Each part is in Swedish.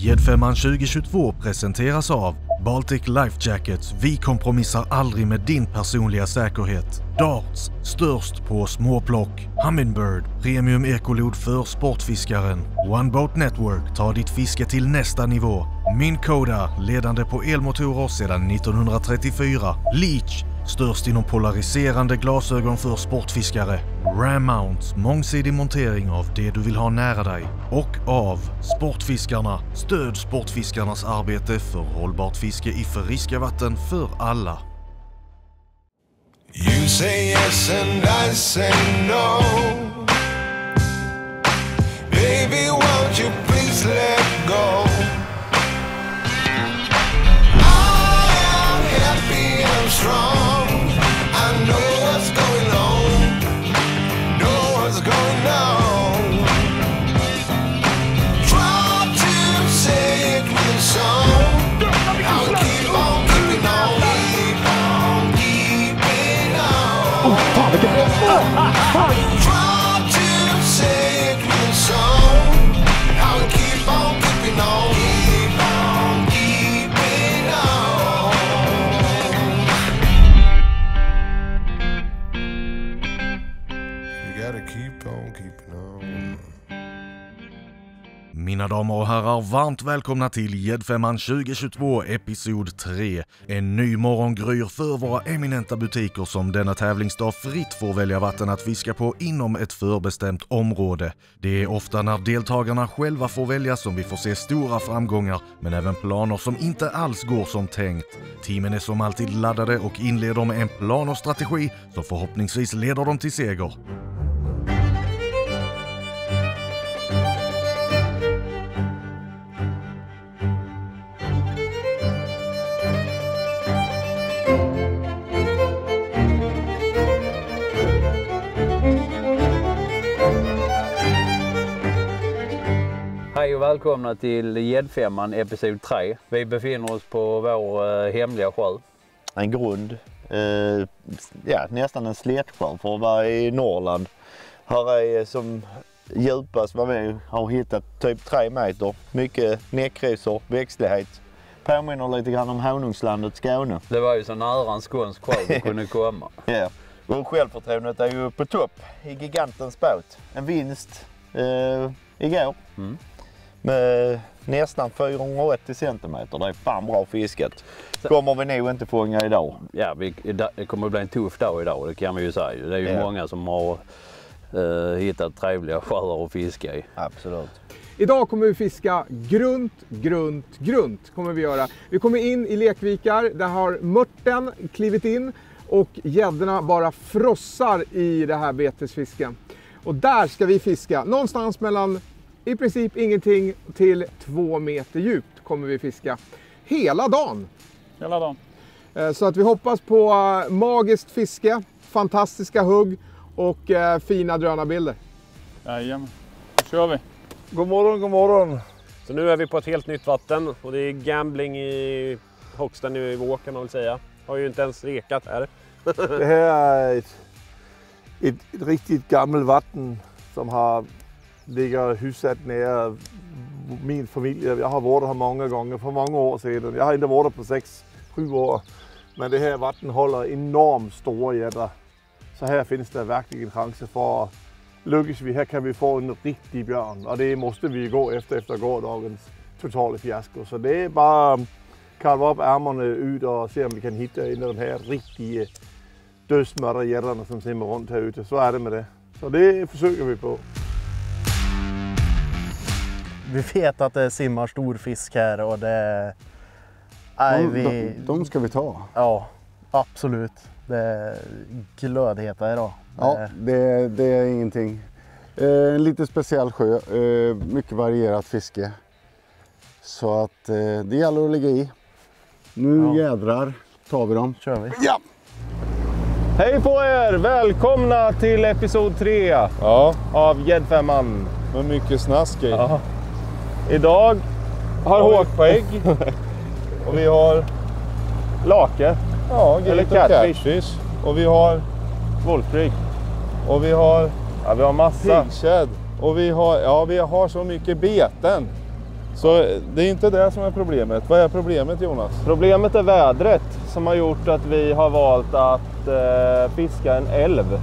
Gäddfemman 2022 presenteras av Baltic Life Jackets. Vi kompromissar aldrig med din personliga säkerhet. Darts, störst på småplock. Humminbird, premium ekolod för sportfiskaren. One Boat Network tar ditt fiske till nästa nivå. Minn Koda, ledande på elmotorer sedan 1934. Leech, störst inom polariserande glasögon för sportfiskare. Ram Mounts, mångsidig montering av det du vill ha nära dig. Och av Sportfiskarna, stöd sportfiskarnas arbete för hållbart fiske i friska vatten för alla. You say yes and I say no. Baby, won't you please let go? I am happy and strong. I know what's going on. Know what's going on. Try to say it with a song. I'll keep on keeping on. Keep on keeping on. Try to say it with a song. I'll keep on keeping on. Keep on keeping on. You gotta keep on keeping on. Mina damer och herrar, varmt välkomna till Gäddfemman 2022 episod 3. En ny morgon gryr för våra eminenta butiker som denna tävlingsdag fritt får välja vatten att fiska på inom ett förbestämt område. Det är ofta när deltagarna själva får välja som vi får se stora framgångar, men även planer som inte alls går som tänkt. Teamen är som alltid laddade och inleder med en plan och strategi som förhoppningsvis leder dem till seger. Hej och välkomna till Gäddfemman episod 3. Vi befinner oss på vår hemliga sjö. En grund, nästan en slätsjö för att vara i Norrland. Här är som djupast vad vi har hittat typ 3 meter. Mycket näckrisor, växtlighet. Påminner lite grann om honungslandet Skåne. Det var ju så nära en skånsk sjö vi kunde komma. Ja, och självförtroendet är ju på topp i gigantens båt. En vinst igår. Med nästan 480 centimeter. Det är fan bra fiskat. Kommer vi nog inte fånga idag. Ja, det kommer att bli en tuff dag idag, det kan vi ju säga. Det är ju många som har hittat trevliga sjöar att fiska i. Absolut. Idag kommer vi fiska grunt kommer vi göra. Vi kommer in i lekvikar, där har mörten klivit in och gäddorna bara frossar i det här betesfisken. Och där ska vi fiska någonstans mellan i princip ingenting till 2 meter djupt kommer vi fiska hela dagen. Hela dagen. Så att vi hoppas på magiskt fiske, fantastiska hugg och fina drönarbilder. Jajamän, då kör vi. God morgon, god morgon. Så nu är vi på ett helt nytt vatten och det är gambling i högsta nivå kan man väl säga. Har ju inte ens rekat här. Det här är ett riktigt gammalt vatten som ligger hyfsat nära min familj. Jag har varit här många gånger för många år sedan. Jag har inte varit på 6-7 år. Men det här vatten håller enormt stora gäddor. Så här finns det verkligen chanser för att lyckas vi. Här kan vi få en riktig björn. Och det måste vi gå efter gårdagens totala fiasko. Så det är bara att karva upp ärmarna ut och se om vi kan hitta en av de här riktiga dödsmörda gäddorna som simmar runt här ute. Så är det med det. Så det försöker vi på. Vi vet att det simmar stor fisk här och det... De ska vi ta. Ja, absolut. Det är glödheta idag. Ja, det är ingenting. En lite speciell sjö, mycket varierat fiske. Så att det gäller att ligga i. Nu jädrar tar vi dem. Kör vi. Ja! Hej på er! Välkomna till episod 3 av Gäddfemman. Med mycket snask i. Ja. Idag har hårdskägg och vi har lake. Ja, eller catfish. Och vi har Wolfcreek. Och vi har massa. pigshad. Och vi har så mycket beten. Så det är inte det som är problemet. Vad är problemet, Jonas? Problemet är vädret som har gjort att vi har valt att fiska en älv,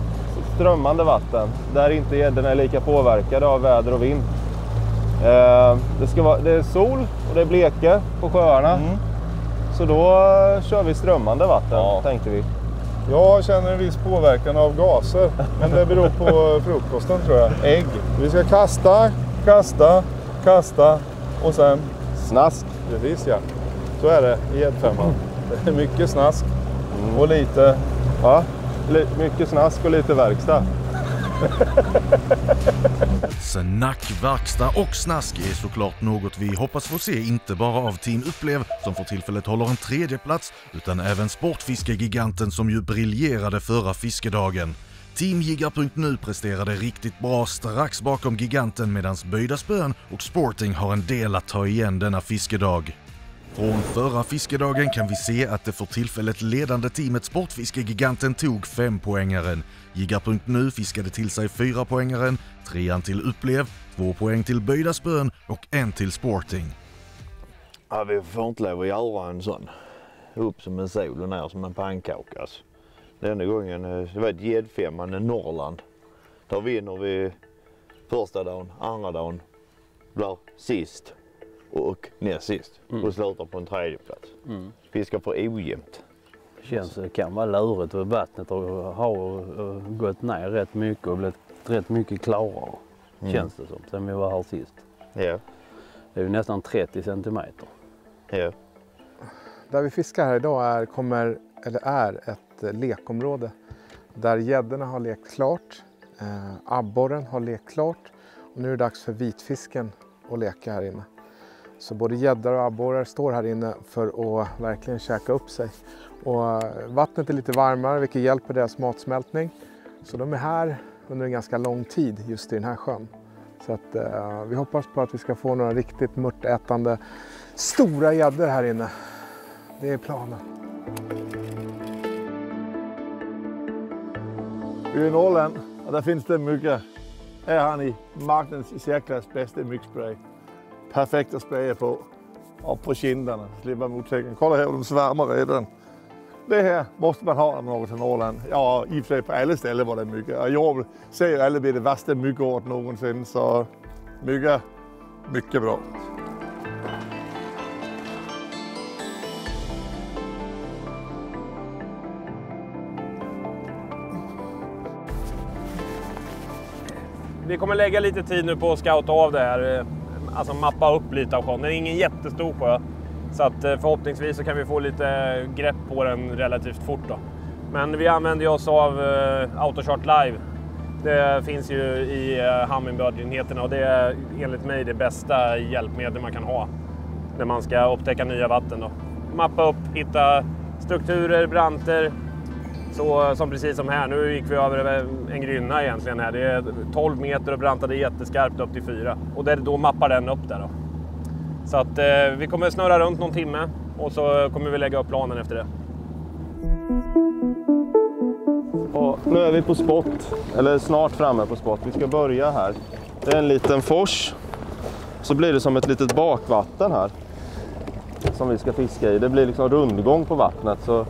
strömmande vatten, där inte gäddorna är lika påverkade av väder och vind. Det är sol och det är bleke på sjöarna. Så då kör vi strömmande vatten, tänkte vi. Jag känner en viss påverkan av gaser, men det beror på frukosten tror jag. Ägg. Vi ska kasta och sen snask. Precis, ja. Så är det i gäddfemman. Det är mycket snask och lite... Ja, mycket snask och lite verkstad. Snack, verkstad och snask är såklart något vi hoppas få se inte bara av Team Upplev som för tillfället håller en 3:e plats utan även Sportfiskegiganten som ju briljerade förra fiskedagen. Teamjiggar.nu presterade riktigt bra strax bakom giganten medans Böjda Spön och Sporting har en del att ta igen denna fiskedag. Från förra fiskedagen kan vi se att det för tillfället ledande teamet Sportfiskegiganten tog 5-poängaren. Jiggar.nu fiskade till sig 4-poängaren, 3:an till Upplev, 2 poäng till Böjda Spön och 1 till Sporting. Ja, vi får inte lov att göra en sån. Upp som en sol och ner som en pannkaka. Alltså. Denna gången det var ett gäddfemman i Norrland. Där vinner vi första dagen, andra dagen blir sist och näst sist. Och slutar på en 3:e plats. Fiskar för ojämnt. Det kan vara lurigt och vattnet har gått ner rätt mycket och blivit rätt mycket klarare. Känns det som, sen vi var här sist. Ja. Det är ju nästan 30 centimeter. Ja. Där vi fiskar här idag är ett lekområde där gäddorna har lekt klart, abborren har lekt klart och nu är det dags för vitfisken att leka här inne. Så både gäddor och abborrar står här inne för att verkligen käka upp sig. Och vattnet är lite varmare vilket hjälper deras matsmältning. Så de är här under en ganska lång tid just i den här sjön. Så att, vi hoppas på att vi ska få några riktigt mörtätande stora gäddor här inne. Det är planen. I Norrland, och där finns det mycket. Här har ni marknadens i särklass bästa myggspray. Perfekt att spraya på. Och på kinderna, slippa motsäcken. Kolla här, de svärmar redan. Det här måste man ha när man åker till Norrland. Ja, i och för sig på alla ställen var det mycket. Och jag ser ju alla blir det värsta myggåret någonsin. Så mycket bra. Vi kommer lägga lite tid nu på att scouta av det här. Alltså mappa upp lite av sjön. Det är ingen jättestor sjö. Så att förhoppningsvis så kan vi få lite grepp på den relativt fort då. Men vi använder oss av Autochart Live. Det finns ju i Humminbird-enheterna och det är enligt mig det bästa hjälpmedel man kan ha när man ska upptäcka nya vatten då. Mappa upp, hitta strukturer, branter. Så som precis som här, nu gick vi över en grynna egentligen här. Det är 12 meter och brantade jätteskarpt upp till 4. Och då mappar den upp där då. Så att vi kommer snurra runt någon timme och så kommer vi lägga upp planen efter det. Och nu är vi på spot, eller snart framme på spot. Vi ska börja här. Det är en liten fors. Så blir det som ett litet bakvatten här. Som vi ska fiska i. Det blir liksom rundgång på vattnet. Så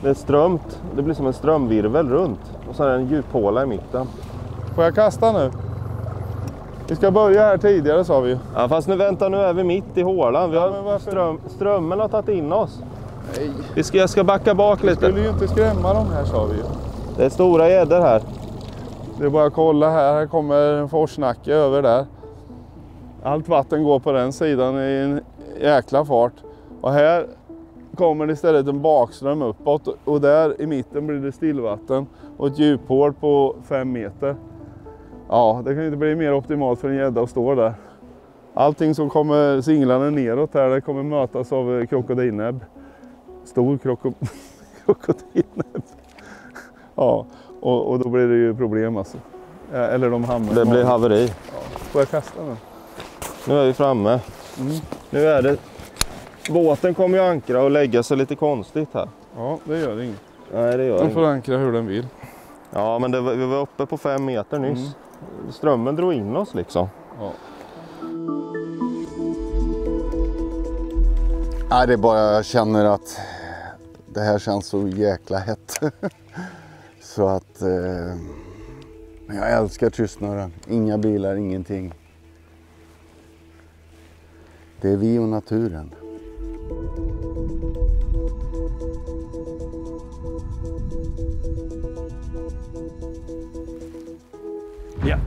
det är strömt. Det blir som en strömvirvel runt. Och så är det en djuphåla i mitten. Får jag kasta nu? Vi ska börja här tidigare sa vi. Ja, fast nu är vi mitt i hålan. Vi har strömmen har tagit in oss. Nej. Jag ska backa bak lite. Vi skulle ju inte skrämma dem här sa vi ju. Det är stora gäddor här. Det är bara att kolla här. Här kommer en forsnacke över där. Allt vatten går på den sidan i en jäkla fart. Och här kommer det istället en bakström uppåt. Och där i mitten blir det stillvatten. Och ett djuphål på 5 meter. Ja, det kan inte bli mer optimalt för en gädda att stå där. Allting som kommer singlande neråt här, det kommer mötas av krokodilnäbb. Stor krokodilnäbb. Ja, och då blir det ju problem alltså. Eller de hamnar. Det blir haveri. Ja. Får jag kasta nu? Nu är vi framme. Nu är det... Båten kommer ju ankra och lägga sig lite konstigt här. Ja, det gör det inget. Nej, det gör den inget. får ankra hur den vill. Ja, men vi var uppe på 5 meter nyss. Strömmen drog in oss liksom. Ja. Nej, det är bara jag känner att det här känns så jäkla hett. Så att men jag älskar tystnaden. Inga bilar, ingenting. Det är vi och naturen. Ja.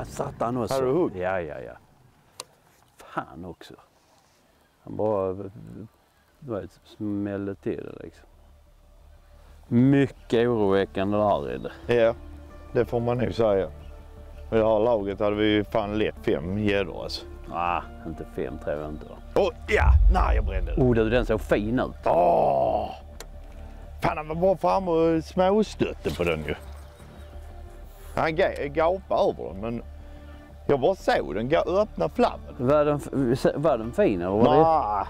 Satt han också. Har du hugg? Ja. Fan också. Han bara smällde till det liksom. Mycket oroväckande där i det. Ja, det får man nog säga. I det här laget hade vi ju fan lätt 5 gäddor alltså. Inte 5 tror jag inte. Nej jag brände det. Den såg fin ut. Fan han var bara fram och småstötte på den ju. Han gapade över den men jag bara såg den öppna flammen. Var den fin eller var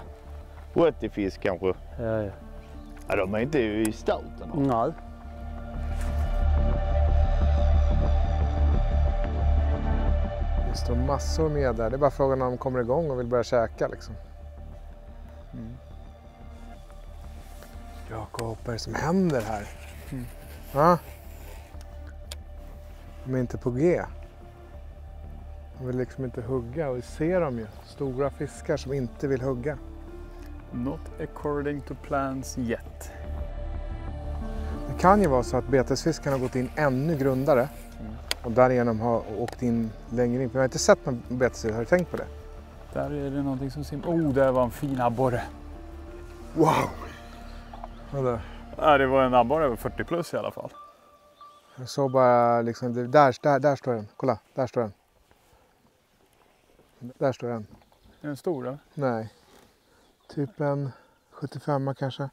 det? 80 fisk kanske. Ja. Ja, de är inte i stöten. Nej. Det står massor med där. Det är bara frågan om de kommer igång och vill börja käka liksom. Jakob, vad är det som händer här? Ja? De är inte på G. De vill liksom inte hugga och vi ser dem ju. Stora fiskar som inte vill hugga. Not according to plans yet. Det kan ju vara så att betesfiskarna har gått in ännu grundare och därigenom har åkt in längre in. Jag har inte sett någon betesfisk, har du tänkt på det? Där är det någonting som simmar. Där var en fin abborre. Wow! Vadå? Ja, det var en abborre över 40 plus i alla fall. Jag såg bara liksom, där står den. Kolla, där står den. Där står den. Är den stor eller? Nej. Typ en 75 kanske.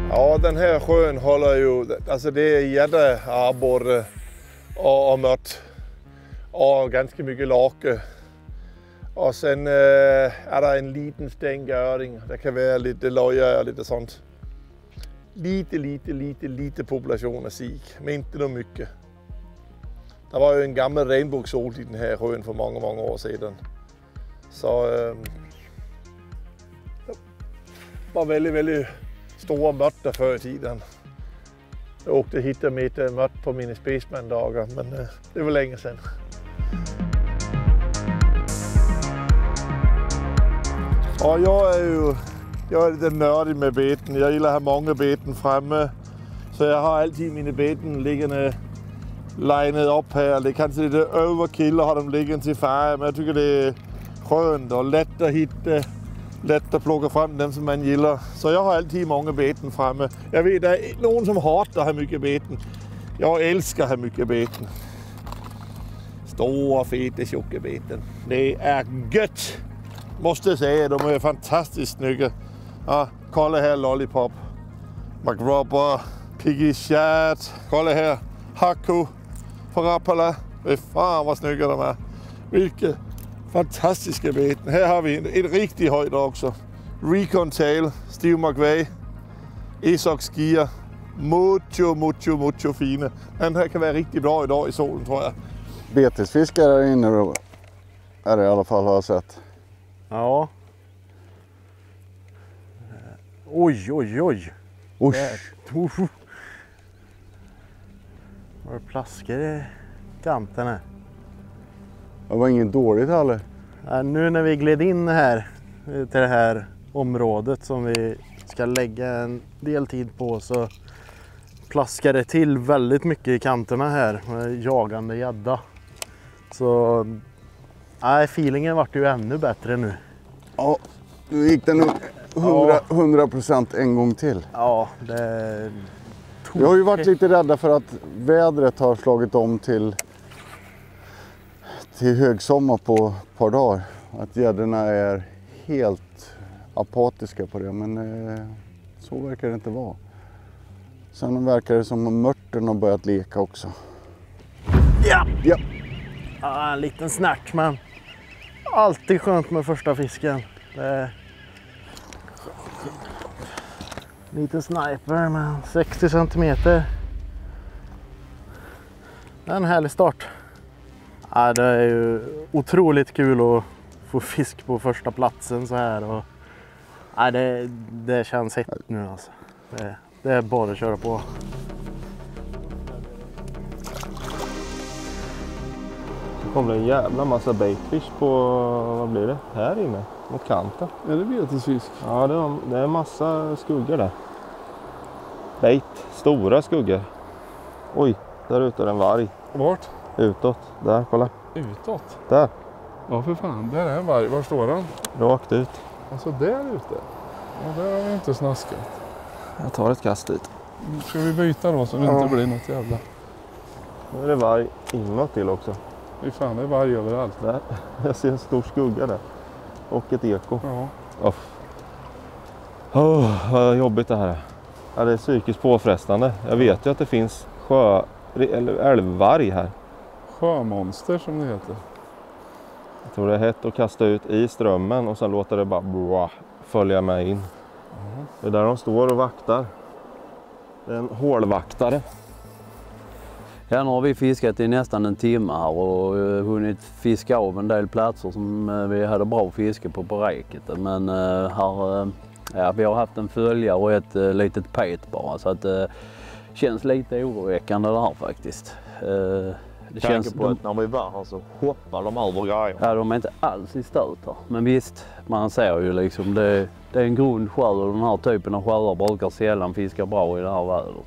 Ja, den här sjön håller ju, alltså det är gädda, abborre och mört och ganska mycket lake. Och sen är det en liten stängöring, det kan vara lite loja och lite sånt. Lite population av sik, men inte något mycket. Det var ju en gammal regnbågsål i den här sjön för många år sedan. Så det var väldigt stora mörter förr i tiden. Jag åkte hit och mätte mört på mina Spaceman-dagar, men det var länge sedan. Ja, jag är lite nördig med beten. Jag gillar att ha många beten framme. Så jag har alltid mina beten liggande lined upp här. Det är kanske lite overkill att ha dem liggande till färg, men jag tycker det är skönt och lätt att hitta. Lätt att plocka fram dem som man gillar. Så jag har alltid många beten framme. Jag vet, det är någon som hatar att ha mycket beten. Jag älskar att ha mycket beten. Stora, feta, tjocka beten. Det är gött! Måste jag säga, de är fantastiskt snygga. Ja, kolla här Lollipop. McRobber, Piggy Chat. Kolla här, Haku, Rapala. Fan vad snygga de är. Vilka fantastiska beten. Här har vi en riktig höjd också. Recon Tail, Steve McVay, Esox Gear. Mucho fina. Den här kan vara riktigt bra idag i solen tror jag. Betesfiskar är inne då. Är det i alla fall har jag sett. Ja. Oj. Var det plaskar i kanten här? Det var inget dåligt heller. Nu när vi gled in här till det här området som vi ska lägga en del tid på så plaskar det till väldigt mycket i kanterna här med jagande gädda. Så feelingen vart ju ännu bättre nu. Ja, nu gick den upp 100% en gång till. Ja, det... Vi har ju varit lite rädda för att vädret har slagit om till högsommar på ett par dagar. Att gäddorna är helt apatiska på det, men så verkar det inte vara. Sen verkar det som att mörten har börjat leka också. Ja! En liten snärt, men alltid skönt med första fisken. Liten sniper med 60 centimeter. Det är en härlig start. Ja, det är ju otroligt kul att få fisk på första platsen så här. Och, ja, det känns hett nu alltså. Det är bara att köra på. Det kommer en jävla massa baitfish på, vad blir det? Här inne, mot kanten. Är det betesfisk? Ja, det är en massa skuggor där. Bait, stora skuggor. Oj, där ute är en varg. Vart? Utåt, där, kolla. Utåt? Där. Ja för fan, där är en varg. Var står den? Rakt ut. Alltså där ute? Ja, där har vi inte snaskat. Jag tar ett kast dit. Ska vi byta då så det inte blir något jävla... Nu är det varg inåt till också. Fy fan, det är varg överallt. Där. Jag ser en stor skugga där. Och ett eko. Ja. Vad jobbigt det här är. Ja, det är psykiskt påfrestande. Jag vet ju att det finns älvvarg här. Sjömonster som det heter. Jag tror det är hett att kasta ut i strömmen och sen låter det bara följa med in. Det är där de står och vaktar. Det är en hålvaktare. Ja, nu har vi fiskat i nästan en timme här och hunnit fiska av en del platser som vi hade bra fiske på räket. Men här, ja, vi har haft en följare och ett litet pet bara, så att det känns lite oroväckande det här faktiskt. Det känns på att när vi var här så hoppar de över grejer. Ja, de är inte alls i stöt här. Men visst, man ser ju liksom det är en grund sjö och den här typen av sjöar brukar sällan fiska bra i det här vädret.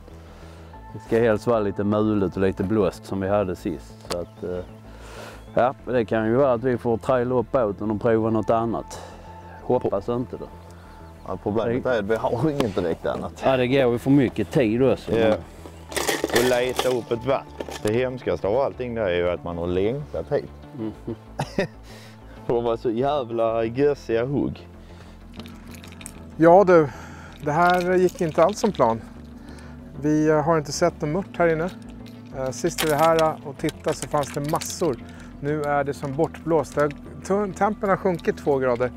Det ska helst vara lite mulet och lite blåst som vi hade sist. Så att, ja, det kan ju vara att vi får traila upp båten och prova något annat. Hoppas inte det. Ja, problemet är att vi har inget direkt annat. Ja, det går ju för mycket tid också. Ja. Och leta upp ett vatten. Det hemskaste av allting där är ju att man har längtat hit. Det var så jävla gössiga hugg. Ja du, det här gick inte alls som plan. Vi har inte sett någon mört här inne. Sist vi var här och tittade så fanns det massor. Nu är det som bortblåst. Tempen har sjunkit 2 grader.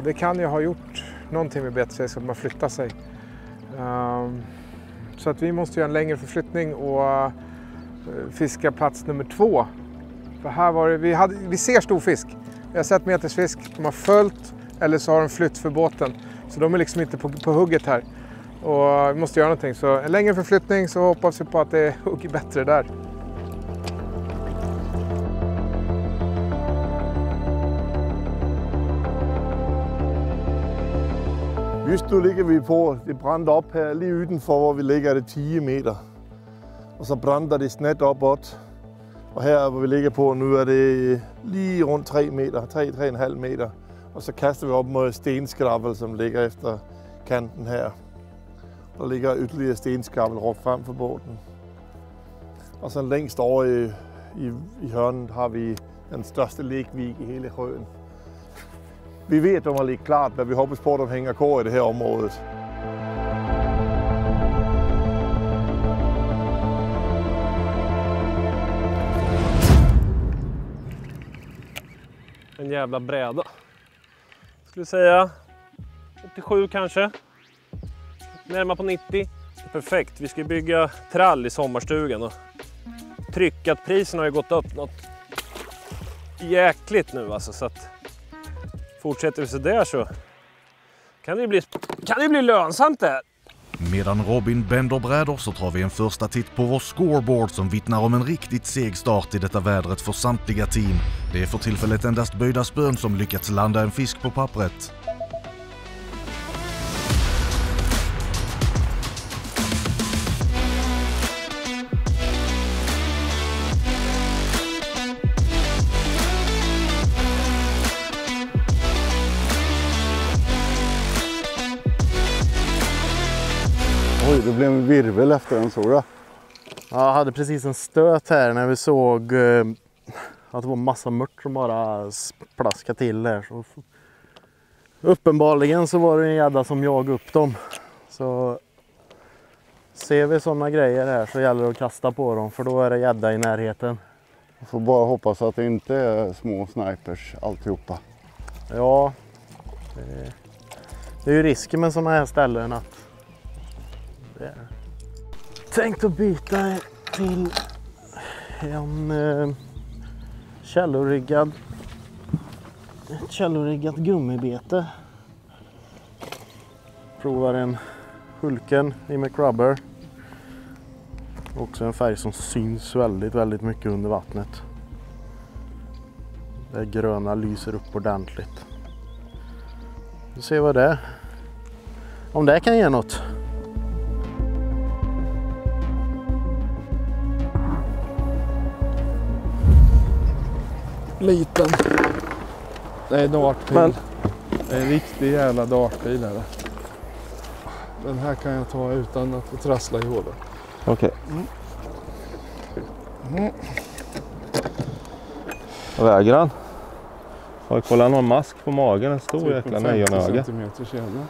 Det kan ju ha gjort någonting med betesfisk så att man flyttar sig. Så att vi måste göra en längre förflyttning och fiska plats nummer 2. För här var det, vi ser stor fisk. Vi har sett metesfisk, de har följt eller så har de flytt för båten. Så de är liksom inte på hugget här. Och vi måste göra någonting. Så en längre förflyttning så hoppas vi på att det hugger bättre där. Just nu ligger vi på, det brændte op her lige udenfor, hvor vi ligger, det 10 meter. Og så brænder det snat opåt. Og her, hvor vi ligger på, nu er det lige rundt 3 meter, 3,5 meter. Og så kaster vi op mod stenskrabbel, som ligger efter kanten her. Der ligger ytterligere stenskrabbel råbt frem for båten. Og så længst over i hørnet har vi den største lægvig i hele sjøen. Vi vet, de har ligget klart, men vi hoppas på, at de hænger kår i det her området. En jävla bräda. Skulle säga 87 kanske. Närmare på 90. Perfekt. Vi ska bygga trall i sommarstugan. Och tryckat priserna har ju gått upp något jäkligt nu alltså, så att fortsätter vi så där så kan det bli lönsamt där. Medan Robin bänder brädor så tar vi en första titt på vår scoreboard som vittnar om en riktigt seg start i detta vädret för samtliga team. Det är för tillfället endast böjda spön som lyckats landa en fisk på pappret. Oj, det blev en virvel efter den, såg du? Ja, jag hade precis en stöt här när vi såg att det var massa mört som bara plaskade till här. Så uppenbarligen så var det en gädda som jagade upp dem. Så ser vi sådana grejer här så gäller det att kasta på dem, för då är det gädda i närheten. Jag får bara hoppas att det inte är små snipers alltihopa. Ja, det är ju risken med sådana här ställen att tänkt att byta till en Källoriggat gummibete. Provar en Hulken i McRubber. Också en färg som syns väldigt mycket under vattnet. Det gröna lyser upp ordentligt. Vi ser vad det är. Om det kan ge något. Liten. Det är dartpil. Men det är en riktig jävla dartpil här. Den här kan jag ta utan att få trassla i hålet. Okej. Vad väger han? Har vi kollat någon mask på magen? En stor jäkla nejonöga. 50 centimeter kedja.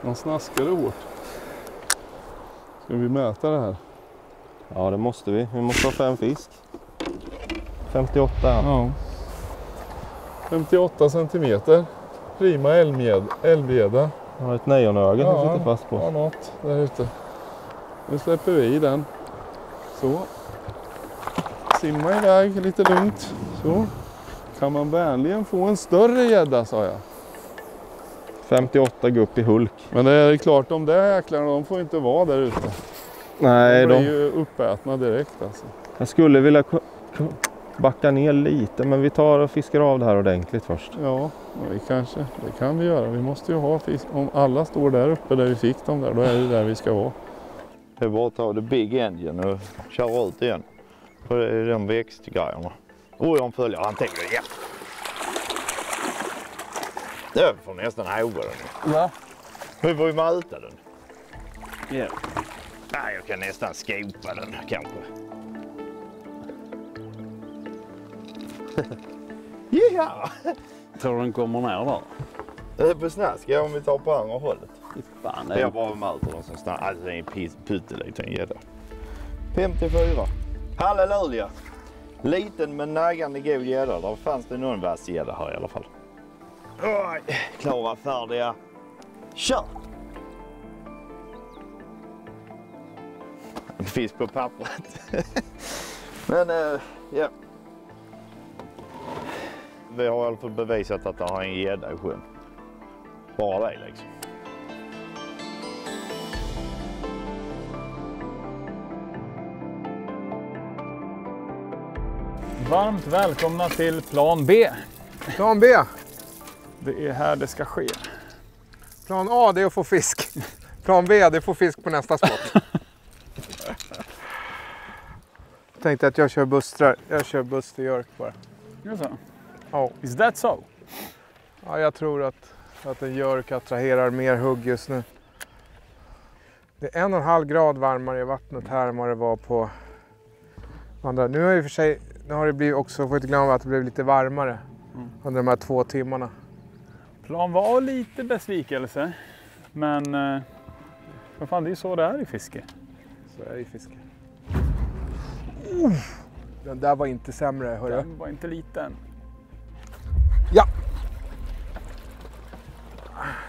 De snaskade hårt. Ska vi mäta det här? Ja, det måste vi. Vi måste ha 5 fisk. 58. Ja. 58 centimeter. Prima älvgädda. Har ett nejonöga som sitter fast på. Ja, något där ute. Nu släpper vi i den. Så. Simma iväg lite lugnt. Så. Kan man vänligen få en större gädda, sa jag. 58 gupp i Hulk. Men det är klart, de där jäklarna, de får inte vara där ute. Nej, de blir ju uppätna direkt alltså. Jag skulle vilja backa ner lite, men vi tar och fiskar av det här ordentligt först. Ja, det kan vi göra. Vi måste ju ha fisk. Om alla står där uppe där vi fick dem där, då är det där vi ska vara. Det är bara att ta det big engine och köra ut igen. För det är de växtgrejerna. Och jag följer, han tänker ja. Jag får nästan håga den. Va? Vi får ju möta den. Ja. Nej, jag kan nästan skopa den kanske. Ja! Tror den kommer ner där? Det är på snask, om vi tar på andra hållet. Fan, Jag bara möter den som stannar. Alltså det är en pytteliten gädda. 54. Halleluja! Liten men naggande god gädda. Där fanns det någon vass gädda här i alla fall. Oj, klara, färdiga. Kör! En fisk på pappret. Men ja. Vi har i alla fall bevisat att det har en gädda i sjön. Bara det liksom. Varmt välkomna till plan B. Plan B. Det är här det ska ske. Plan A, det är att få fisk. Plan B, det är att få fisk på nästa spot. Tänkte att jag kör bustrar. Jag kör buss till Jörk bara. Just så. Ja. Is that so? Ja, jag tror att en Jörk attraherar mer hugg just nu. Det är 1,5 grad varmare i vattnet här än vad det var på andra. Nu har det i och för sig, nu har det blivit också, får inte glömma att det blev lite varmare under de här 2 timmarna. Plan var lite besvikelse. Men vad fan, det är så det är i fiske. Så är det i fiske. Den där var inte sämre, hörru. Den var inte liten. Ja!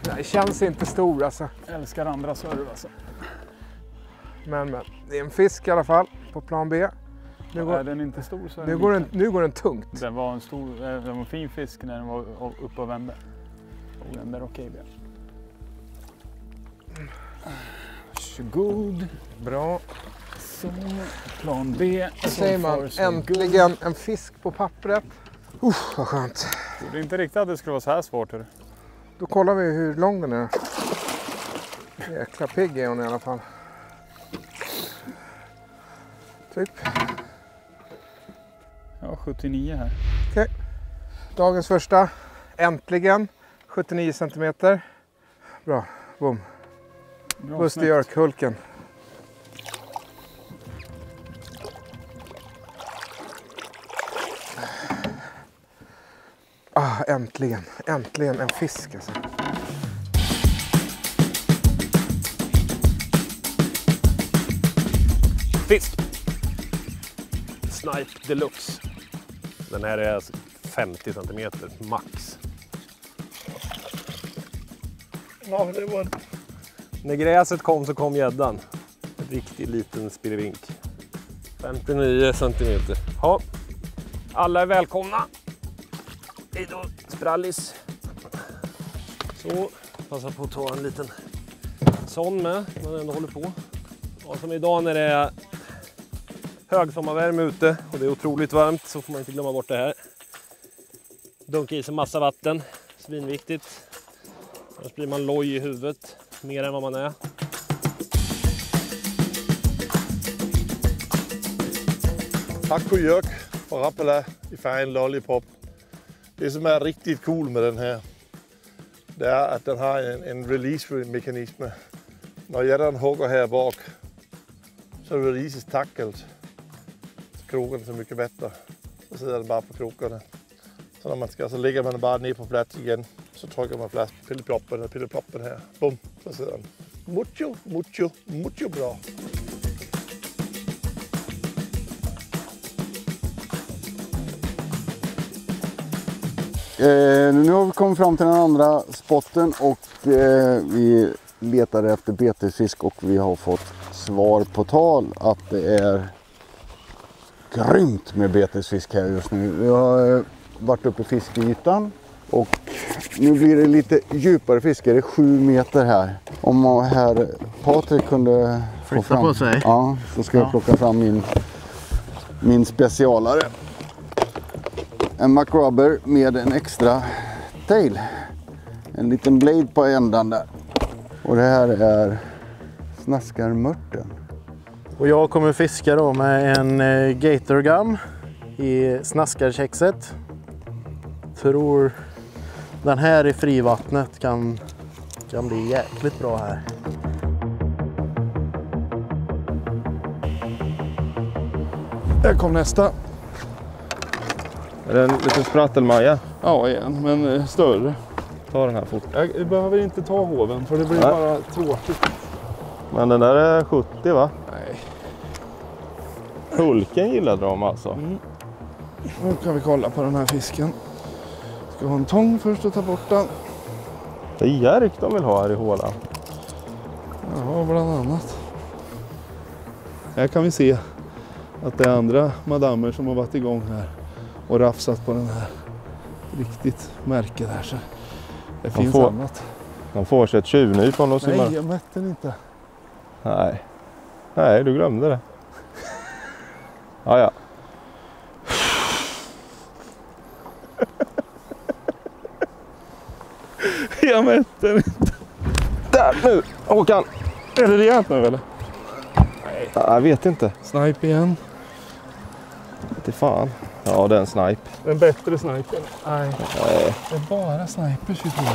Nej, känns inte stor alltså. Älskar andra serv alltså. Men det är en fisk i alla fall på plan B. Nu är den inte stor så är nu går den tungt. Den var en fin fisk när den var uppe och vände. Och den där okej. Varsågod. Bra. Så, plan B. Vad säger man? Äntligen en fisk på pappret. Vad skönt. Det är inte riktigt att det skulle vara så här svårt. Hur? Då kollar vi hur lång den är. Jäkla pigg är hon i alla fall. Typ. Ja, 79 här. Okej. Dagens första. Äntligen. 79 centimeter. Bra. Boom. Buss till Jörk, Hulken. Äntligen. Äntligen en fisk alltså. Fisk! Snipe Deluxe. Den här är 50 centimeter max. Ja, det var... När gräset kom så kom gäddan. En riktigt liten spirivink. 59 centimeter. Ja. Alla är välkomna. Hej då, sprallis. Så, passa på att ta en liten sån med när man ändå håller på. Ja, som idag när det är högsommarvärme ute och det är otroligt varmt så får man inte glömma bort det här. Dunka i sig massa vatten, svinviktigt. Annars blir man loj i huvudet, mer än vad man är. Akkujök fra Rapala i färgen Lollipop. Det som är riktigt cool med den här, det är att den har en release-mekanism. När gäddan hugger här bak så releases tackelt. Kroken så mycket bättre. Så sitter den bara på krokarna. Så när man ska så lägger man bara ner på plats igen. Så trycker man fast pilleploppen här. Bum, så sitter den. Mucho bra. Nu har vi kommit fram till den andra spotten och vi letar efter betesfisk och vi har fått svar på tal att det är grymt med betesfisk här just nu. Vi har varit uppe i fiskeytan och nu blir det lite djupare fiske. Det är 7 meter här. Om herr Patrik kunde få fram på sig. Ja, så ska jag plocka fram min specialare. En MacRubber med en extra tail. En liten blade på ändan där. Och det här är snaskarmörten. Och jag kommer fiska då med en Gator Gum i snaskarkexet. Tror den här i frivattnet kan bli jäkligt bra här. Här kom nästa. Är det en liten sprattelmaja? Ja, igen, men större. Ta den här fort. Jag behöver inte ta hoven för det blir bara tråkigt. Men den där är 70 va? Nej. Hulken gillade de alltså. Nu kan vi kolla på den här fisken. Ska ha en tång först och ta bort den. Det är järk de vill ha här i hålan. Ja, bland annat. Här kan vi se att det är andra madamer som har varit igång här och rafsat på den här. Riktigt märke där, så det finns annat. De får sig ett tjuvnyp om de simmar. Nej, jag mätte inte. Nej, du glömde det. Ja. Jag mätte inte. Där nu, Håkan. Är det rejält nu eller? Nej. Jag vet inte. Snipe igen. Till fan. Ja, det är en snipe. En bättre sniper. Nej. Det är bara snipers vi får.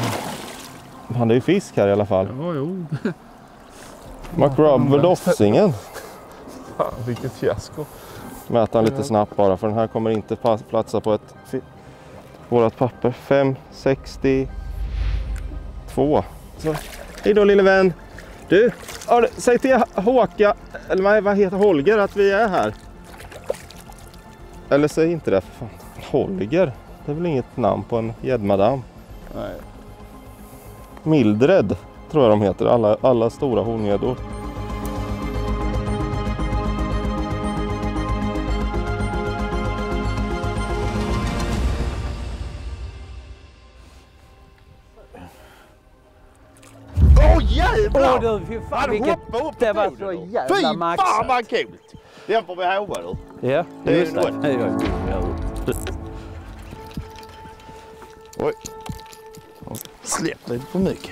Han är ju fisk här i alla fall. Ja, jo. MacRubber Doffsingen. Fan, vilket fiasko. Mäta han lite snabbt bara, för den här kommer inte platsa på vårat papper. 5,62. Så, hej då lille vän. Du, säg till Håka, eller vad heter Holger, att vi är här. Eller säg inte det för fan. Holger, det är väl inget namn på en gäddmadam. Nej. Mildred tror jag de heter, alla stora horngäddor. Jävlar! Du, fy fan, vilket... Det var så jävla maxat. Fy fan vad coolt! Den får vi hova du. Ja, det är just det. Oj. Släpp lite för mycket.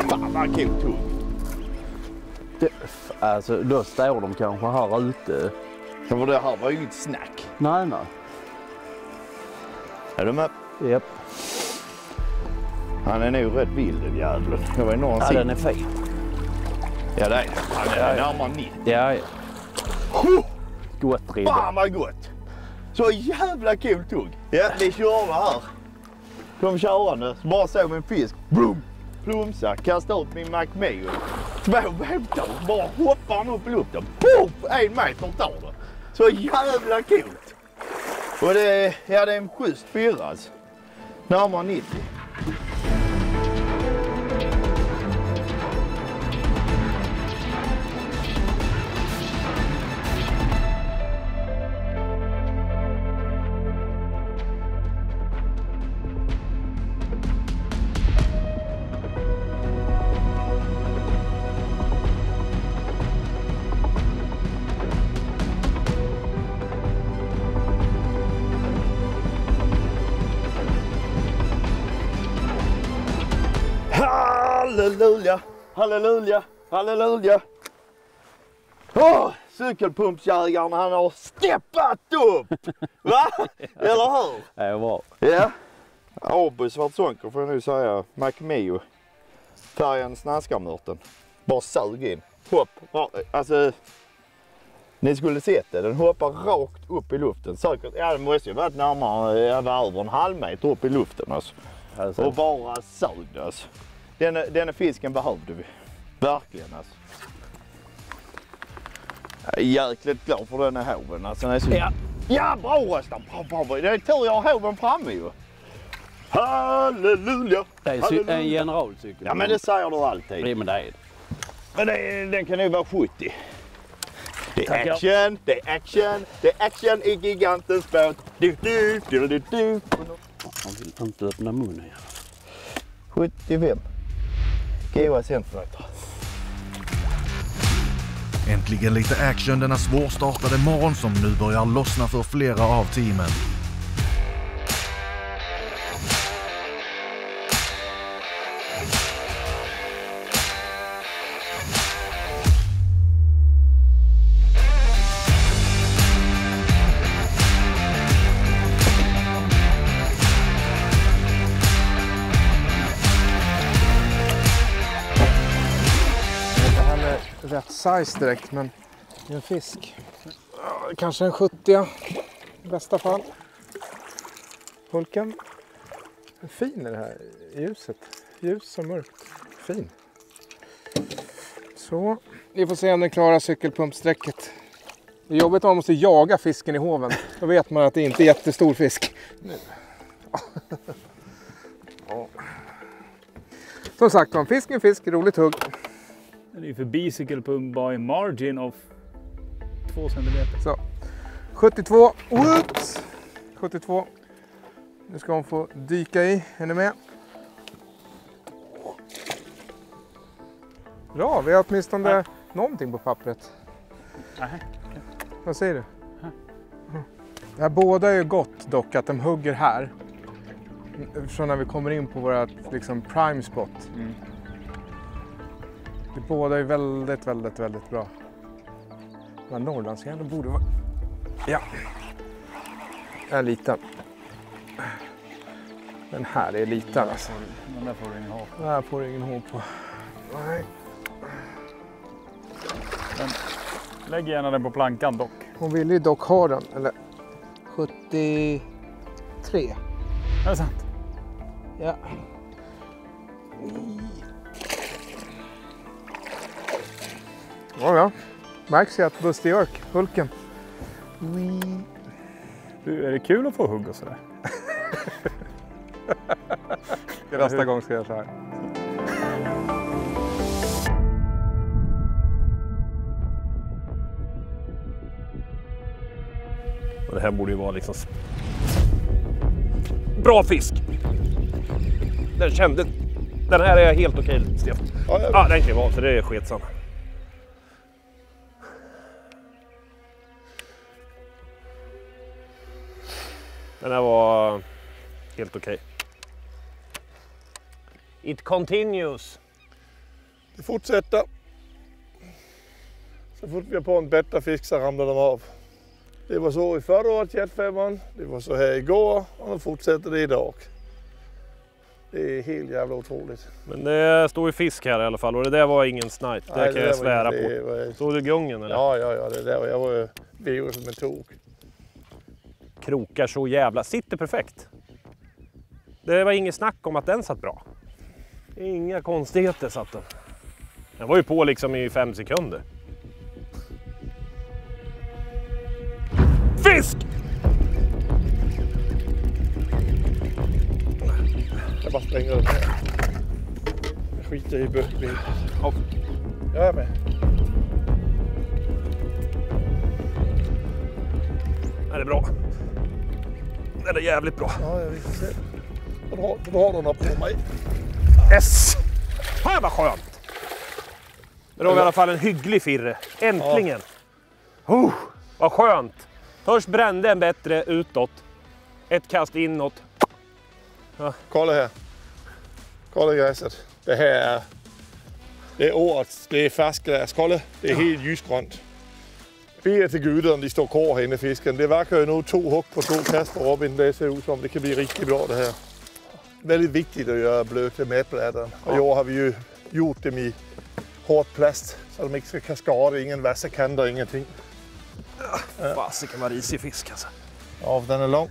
Fan vad coolt tog. Alltså, då står de kanske här ute. Ja, men det här var ju inget snack. Nej. Är du med? Japp. Han är nog rätt vild den jävlen. Jag var någon Ja, den är fin. Ja, det är han. Han är närmare 90. Ja. Gott ribbe. Fan vad gott. Så jävla kul tugg. Ja, vi kör här. Kom körande. Bara såg min fisk. Boom. Plumsa. Kasta upp min MacMeo. 2 båtar. Bara hoppar han upp i luften. Boom. 1 meter tar det. Så jävla kul. Och det är en schysst fyra alltså. Närmare 90. Halleluja, halleluja, halleluja. Cykelpumpsjägaren, han har steppat upp! Va? Eller hur? Det är bra. Ja. Åby Svartsonker får jag nu säga. McMeo. Färgen Snaskamörten. Bara sög in. Hopp. Alltså. Ni skulle sett det. Den hoppar rakt upp i luften. Säkert. Ja, det måste ju varit närmare över en halv meter upp i luften alltså. Och bara sög alltså. Denna fisken behövde vi. Verkligen alltså. Jag är jäkligt glad för den här hoven. Alltså, är så... Ja, bra Röstan. Bra. Det är tur jag har hoven framme ju. Halleluja! Det är en generalcykel. Ja, men det säger du alltid. Nej, men det är det. Men den kan ju vara 70. Det är action, det är action, det är action i gigantens båt. Du. Man vill inte öppna munnen. 75. Goa centimeter. Äntligen lite action denna svårstartade morgon som nu börjar lossna för flera av teamen. Rätt size direkt, men en fisk. Kanske en 70 i bästa fall. Hulken. Fin är det här ljuset. Ljus och mörkt. Fin. Så. Vi får se om den klarar cykelpumpsträcket. Det är jobbigt om man måste jaga fisken i hoven. Då vet man att det inte är jättestor fisk. Nu. Ja. Som sagt, om fisk är fisk, roligt hugg. Det är förbi cykelpump by margin of 2 centimeter. Så. 72. Whoops. 72. Nu ska hon få dyka i. Är ni med? Bra, vi har åtminstone någonting på pappret. Vad säger du? Det här båda är ju gott dock att de hugger här. Eftersom när vi kommer in på våra liksom, prime spot. Det båda är väldigt bra. Men Norrlandsjärn borde vara... Ja. En liten. Den här är liten alltså. Den där får du ingen hål. Den här får du ingen hål på. Nej. Men lägg gärna den på plankan dock. Hon ville ju dock ha den. Eller 73. Är det sant? Ja. Ja. Märks ju att Buster York, Hulken. Du, är det kul att få hugga sådär? Nästa gång ska jag så här. Och det här borde ju vara liksom bra fisk. Den här är helt okej, Stefan. Ja, den kan ju vara, så det är sketsam. Den här var helt okej. It continues. Det fortsätter. Så fort vi har på en bättre fisk så ramlar de av. Det var så i förra året jetfemman, det var så här igår och nu fortsätter det idag. Det är helt jävla otroligt. Men det står ju fisk här i alla fall och det där var ingen snipe, det kan jag svära på. Stod du gungen eller? Ja, det där jag var ju bio som en tok. Krokar så jävla, sitter perfekt. Det var ingen snack om att den satt bra. Inga konstigheter satt den. Den var ju på liksom i 5 sekunder. Fisk! Jag bara springer upp här. Jag skiter i böckbil. Jag är med. Det är bra. Det är jävligt bra. Ja, jag vill se. Då har de på mig. Yes! Fan vad skönt! Det var i alla fall en hygglig firre. Äntligen! Ja. Vad skönt! Först brände en bättre utåt. Ett kast inåt. Ja. Kolla här. Kolla gräset. Det här är Det är årets, det är färskgräs. Kolla, det är helt ljusgrönt. Be till gudarna, de står kvar här inne i fisken. Det verkar ju nog 2 hugg på 2 kast, Robin. Det ser ut som det kan bli riktigt bra det här. Väldigt viktigt att göra blöta mätbläddren. Och i år har vi ju gjort dem i hård plast så de inte ska kaskada, ingen vassa kanter, ingenting. Fasiken vad risig fisk alltså. Ja, den är lång.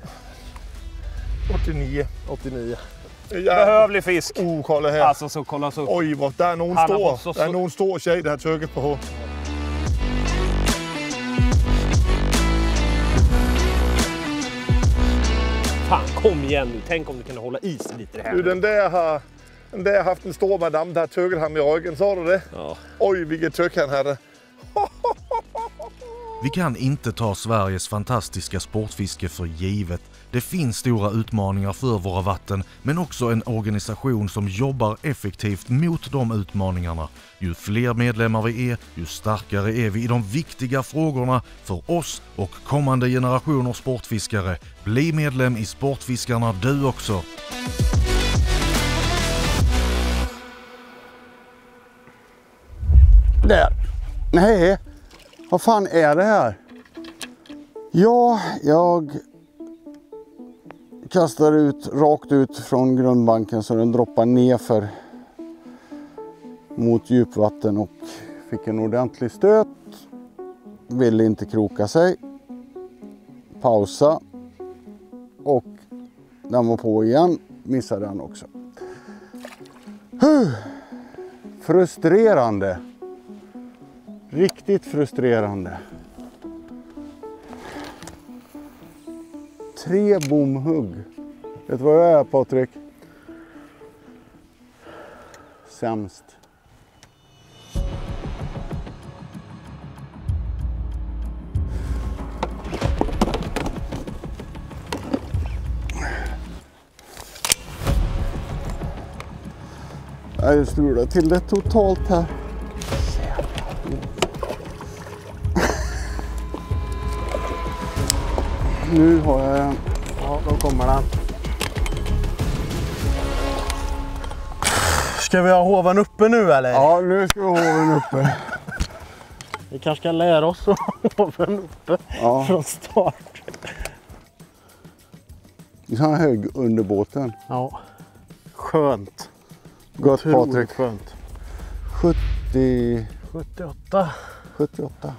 89. Behövlig fisk. Kolla här. Alltså så kolla så. Oj, vad där är någon stor. Det är någon stor tjej det har tuggat på. Fan, kom igen nu. Tänk om du kunde hålla is lite här. Du, den där har haft en stor madam där har tuggat han i ryggen. Sa du det? Ja. Oj, vilket tugg han hade. Vi kan inte ta Sveriges fantastiska sportfiske för givet. Det finns stora utmaningar för våra vatten, men också en organisation som jobbar effektivt mot de utmaningarna. Ju fler medlemmar vi är, ju starkare är vi i de viktiga frågorna för oss och kommande generationer sportfiskare. Bli medlem i Sportfiskarna du också. Där. Nej, vad fan är det här? Ja, jag kastar ut rakt ut från grundbanken så den droppar ner för mot djupvatten och fick en ordentlig stöt. Ville inte kroka sig. Pausa. Och den var på igen. Missade den också. Frustrerande. Riktigt frustrerande. 3 bomhugg. Vet du vad jag är, Patrik? Sämst. Jag strular till det totalt här. Nu har jag den. Ja, då kommer den. Ska vi ha hoven uppe nu eller? Ja, nu ska vi ha hoven uppe. Vi kanske ska lära oss att ha hoven uppe från start. Vi har en hög under båten. Ja, skönt. Gott Patrik. Skönt. 78.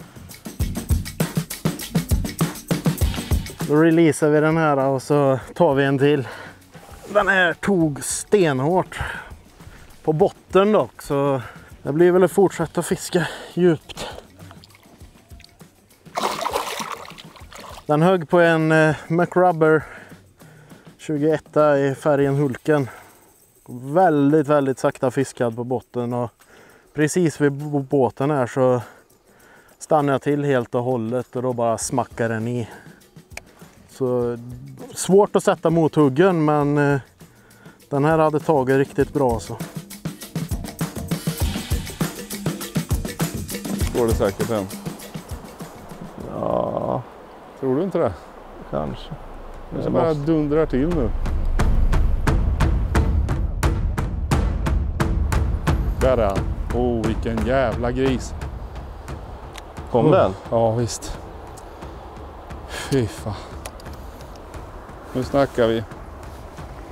Då releasar vi den här och så tar vi en till. Den här tog stenhårt på botten dock, så det blir väl att fortsätta fiska djupt. Den högg på en McRubber 21 i färgen Hulken. Väldigt, väldigt sakta fiskad på botten och precis vid båten här så stannar jag till helt och hållet och då bara smackar den i. Så svårt att sätta mot huggen, men den här hade tagit riktigt bra så. Går det säkert än? Ja, Tror du inte det? kanske. Det bara dundrar till nu. Där är han. Vilken jävla gris. Kom den? Ja, visst. Fy fan. Nu snackar vi.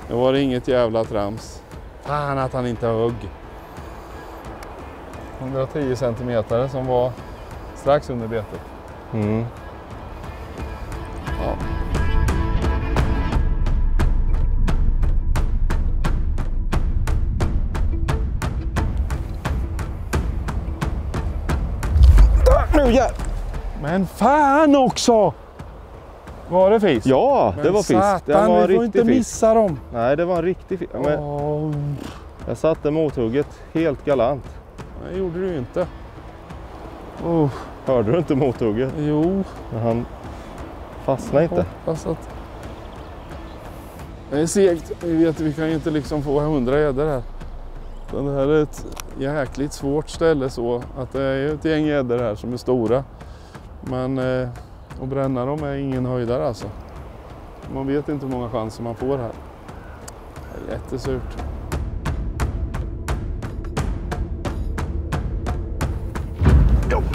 Det var inget jävla trams. Fan att han inte högg. 110 centimeter som var strax under betet. Mm. Ja. Nu ja. Men fan också! Var det fisk? Ja, det var fisk. Satan, Det var en vi får riktig inte fisk. missa dem. Nej, det var en riktig fisk. Men jag satte mothugget helt galant. Det gjorde du inte. Hörde du inte mothugget? Jo. Men han fastnade inte. Hoppas att... Det är segt. Vi vet att vi kan inte liksom få 100 gäddor här. Så det här är ett jäkligt svårt ställe så att det är ett gäng gäddor här som är stora. Men att bränna dem är ingen höjdare alltså. Man vet inte hur många chanser man får här. Det är jättesurt.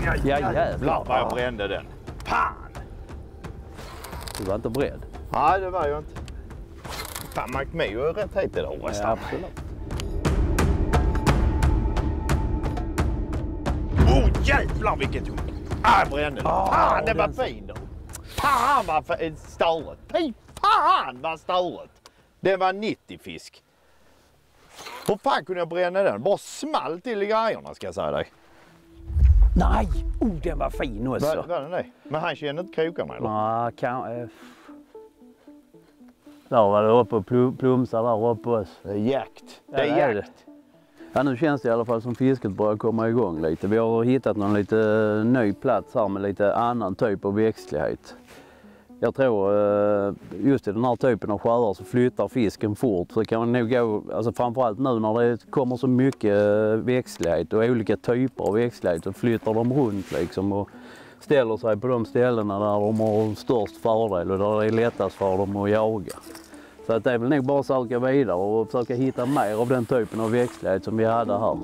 Ja, jävlar. Vad jag brände den. Fan! Du var inte beredd. Nej, det var jag inte. Fan, McMeo är rätt het idag. Ja, absolut. Jävlar vilket hugg! Jag brände den. Fan, det var fin då. Fan vad störigt. Fy fan vad störigt. Det var 90 fisk. Hur fan kunde jag bränna den? Bara small till i grejerna ska jag säga dig. Nej! Den var fin också. Var den det? Men han känner inte krokarna eller? Nej, där var det uppe och plumsar där uppe oss. Det är jakt. Det är jakt. Ja, nu känns det i alla fall som fisket börjar komma igång lite. Vi har hittat någon lite ny plats här med lite annan typ av växtlighet. Jag tror just i den här typen av sjöar så flyttar fisken fort. Så kan man nog gå, alltså framförallt nu när det kommer så mycket växtlighet och olika typer av växtlighet så flyttar de runt liksom och ställer sig på de ställena där de har störst fördel och där det är lättast för dem att jaga. Så att det är väl nog bara att söka vidare och försöka hitta mer av den typen av växtlighet som vi hade här.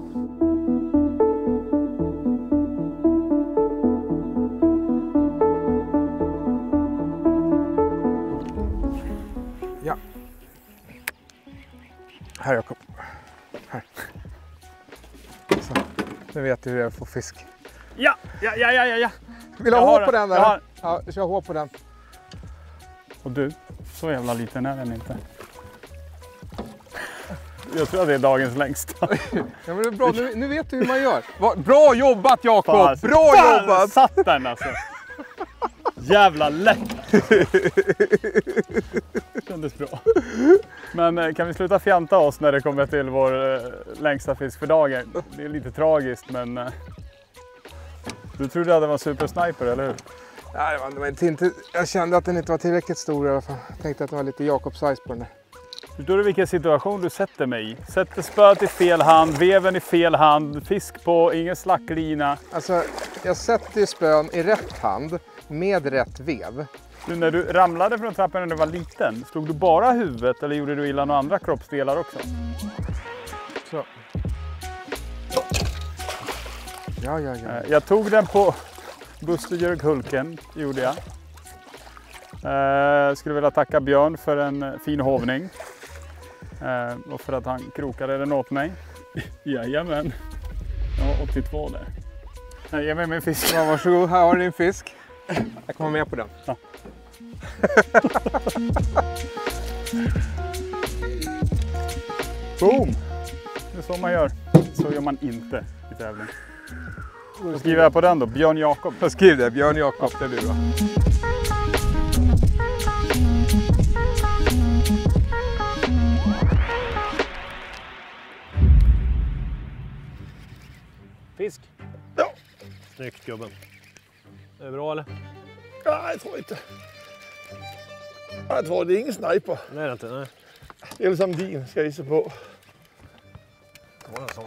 Ja. Här Jakob. Här. Så, nu vet du hur jag får fisk. Ja. Vill du ha hår på den där? Ja, jag kör hår på den. Och du, så jävla liten är den inte. Jag tror att det är dagens längsta. Ja, men det är bra, nu vet du hur man gör. Bra jobbat Jakob! Bra jobbat! Satt den alltså. Jävla lätt. Kändes bra. Men kan vi sluta fjanta oss när det kommer till vår längsta fisk för dagen? Det är lite tragiskt men... Du trodde att det var supersniper, eller hur? Nej, det var inte, jag kände att den inte var tillräckligt stor i alla fall. Jag tänkte att det var lite Jakob-size på den där. Förstår du vilken situation du sätter mig i? Sätter spöet i fel hand, veven i fel hand, fisk på, ingen slacklina. Alltså, jag sätter ju spön i rätt hand med rätt vev. Du, när du ramlade från trappan när du var liten, slog du bara huvudet eller gjorde du illa några andra kroppsdelar också? Så. Ja. Jag tog den på Busterjörghulken, gjorde jag. Skulle vilja tacka Björn för en fin hovning. Och för att han krokade den åt mig. Jajamän. Jag var 82 där. Ge mig min fisk. Ja, varsågod, här har du din fisk. Jag kommer med på den. Ja. Boom! Det är så man gör. Så gör man inte i tävling. Då skriver jag på den då, Björn Jakob. Jag skriver det, Björn Jakob, det är du då. Fisk? Ja. Snyggt gubben. Är det bra eller? Nej, jag tror inte. Jag tror det är ingen sniper. Nej, det är inte. Nej. Det är väl som din, ska jag gissa på. Det var en sån.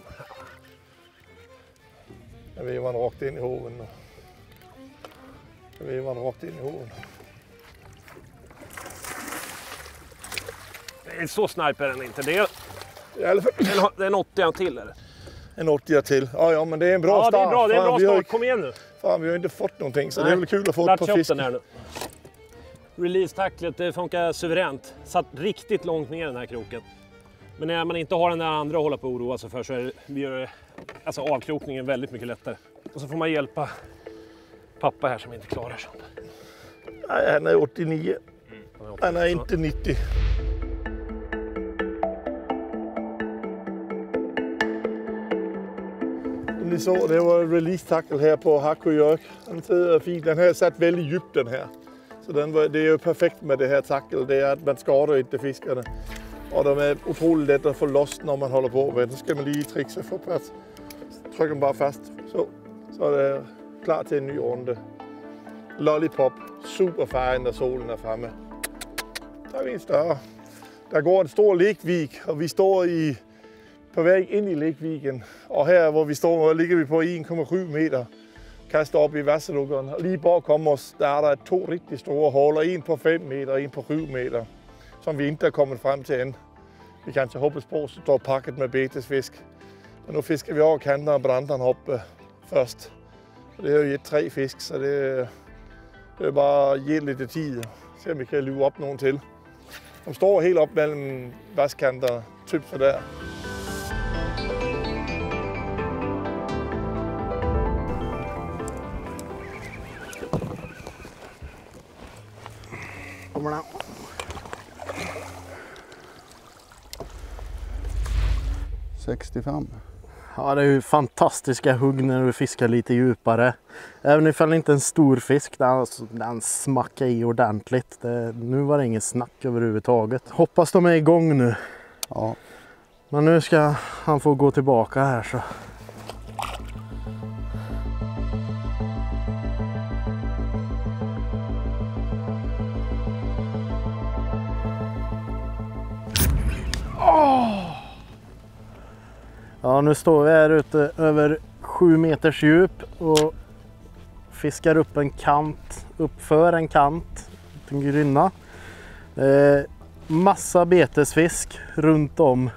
Jag vevar den rakt in i hoven. Jag vevar den rakt in i hoven. Det är så sniper den inte. Det är, I alla fall. det är en 80 till eller? En 80 till. Ja, men det är en bra start. Ja, det är bra. Det är en bra Fan, start. Kom igen nu. Fan, vi har inte fått någonting så det är väl kul att få ett på fisk. Den här nu. Release-tacklet, det funkar suveränt. Satt riktigt långt ner den här kroken. Men när man inte har den där andra att hålla på och oroa sig för så är vi gör alltså avkrokningen väldigt mycket lättare. Och så får man hjälpa pappa här som inte klarar sånt. Nej, han är 89. Han är inte 90. Ni så, det var release-tackle här på Hakujörk. Den sidder fint. Den här satt väldigt djupt den här. Så det är ju perfekt med det här tackle. Det är att man skadar inte fiskarna. Och de är otroligt lätt att få loss när man håller på med det. Så ska man lige trixa för plats. Tryck dem bara fast. Så är det klar till en ny runde. Lollipop. Superfejn när solen är framme. Så har vi en större. Der går en stor lægvig, og vi står på väg in i lægvigen. Og her, hvor vi står, ligger vi på 1,7 meter. Kastet op i vasselukkeren. Og lige bakom os, der er der 2 rigtig store håler. En på 5 meter og en på 7 meter. Som vi inte er kommet frem til end. Vi kan så hoppas på, så står pakket med betesfisk. Så nu fisker vi over kanten og brænderen op først. Det har ju gett 3 fisk, så det är bara att ge lite tid. Se om vi kan luva upp någon till. De står helt upp mellan vasskanterna, typ sådär. Kommer den. Ja, det är ju fantastiska hugg när du fiskar lite djupare. Även ifall det inte är en stor fisk, den smackar i ordentligt. Nu var det ingen snack överhuvudtaget. Hoppas de är igång nu. Ja. Men nu ska han få gå tillbaka här så. Ja, nu står vi här ute över 7 meters djup och fiskar upp en kant, uppför en kant, en grynna. Massa betesfisk runt om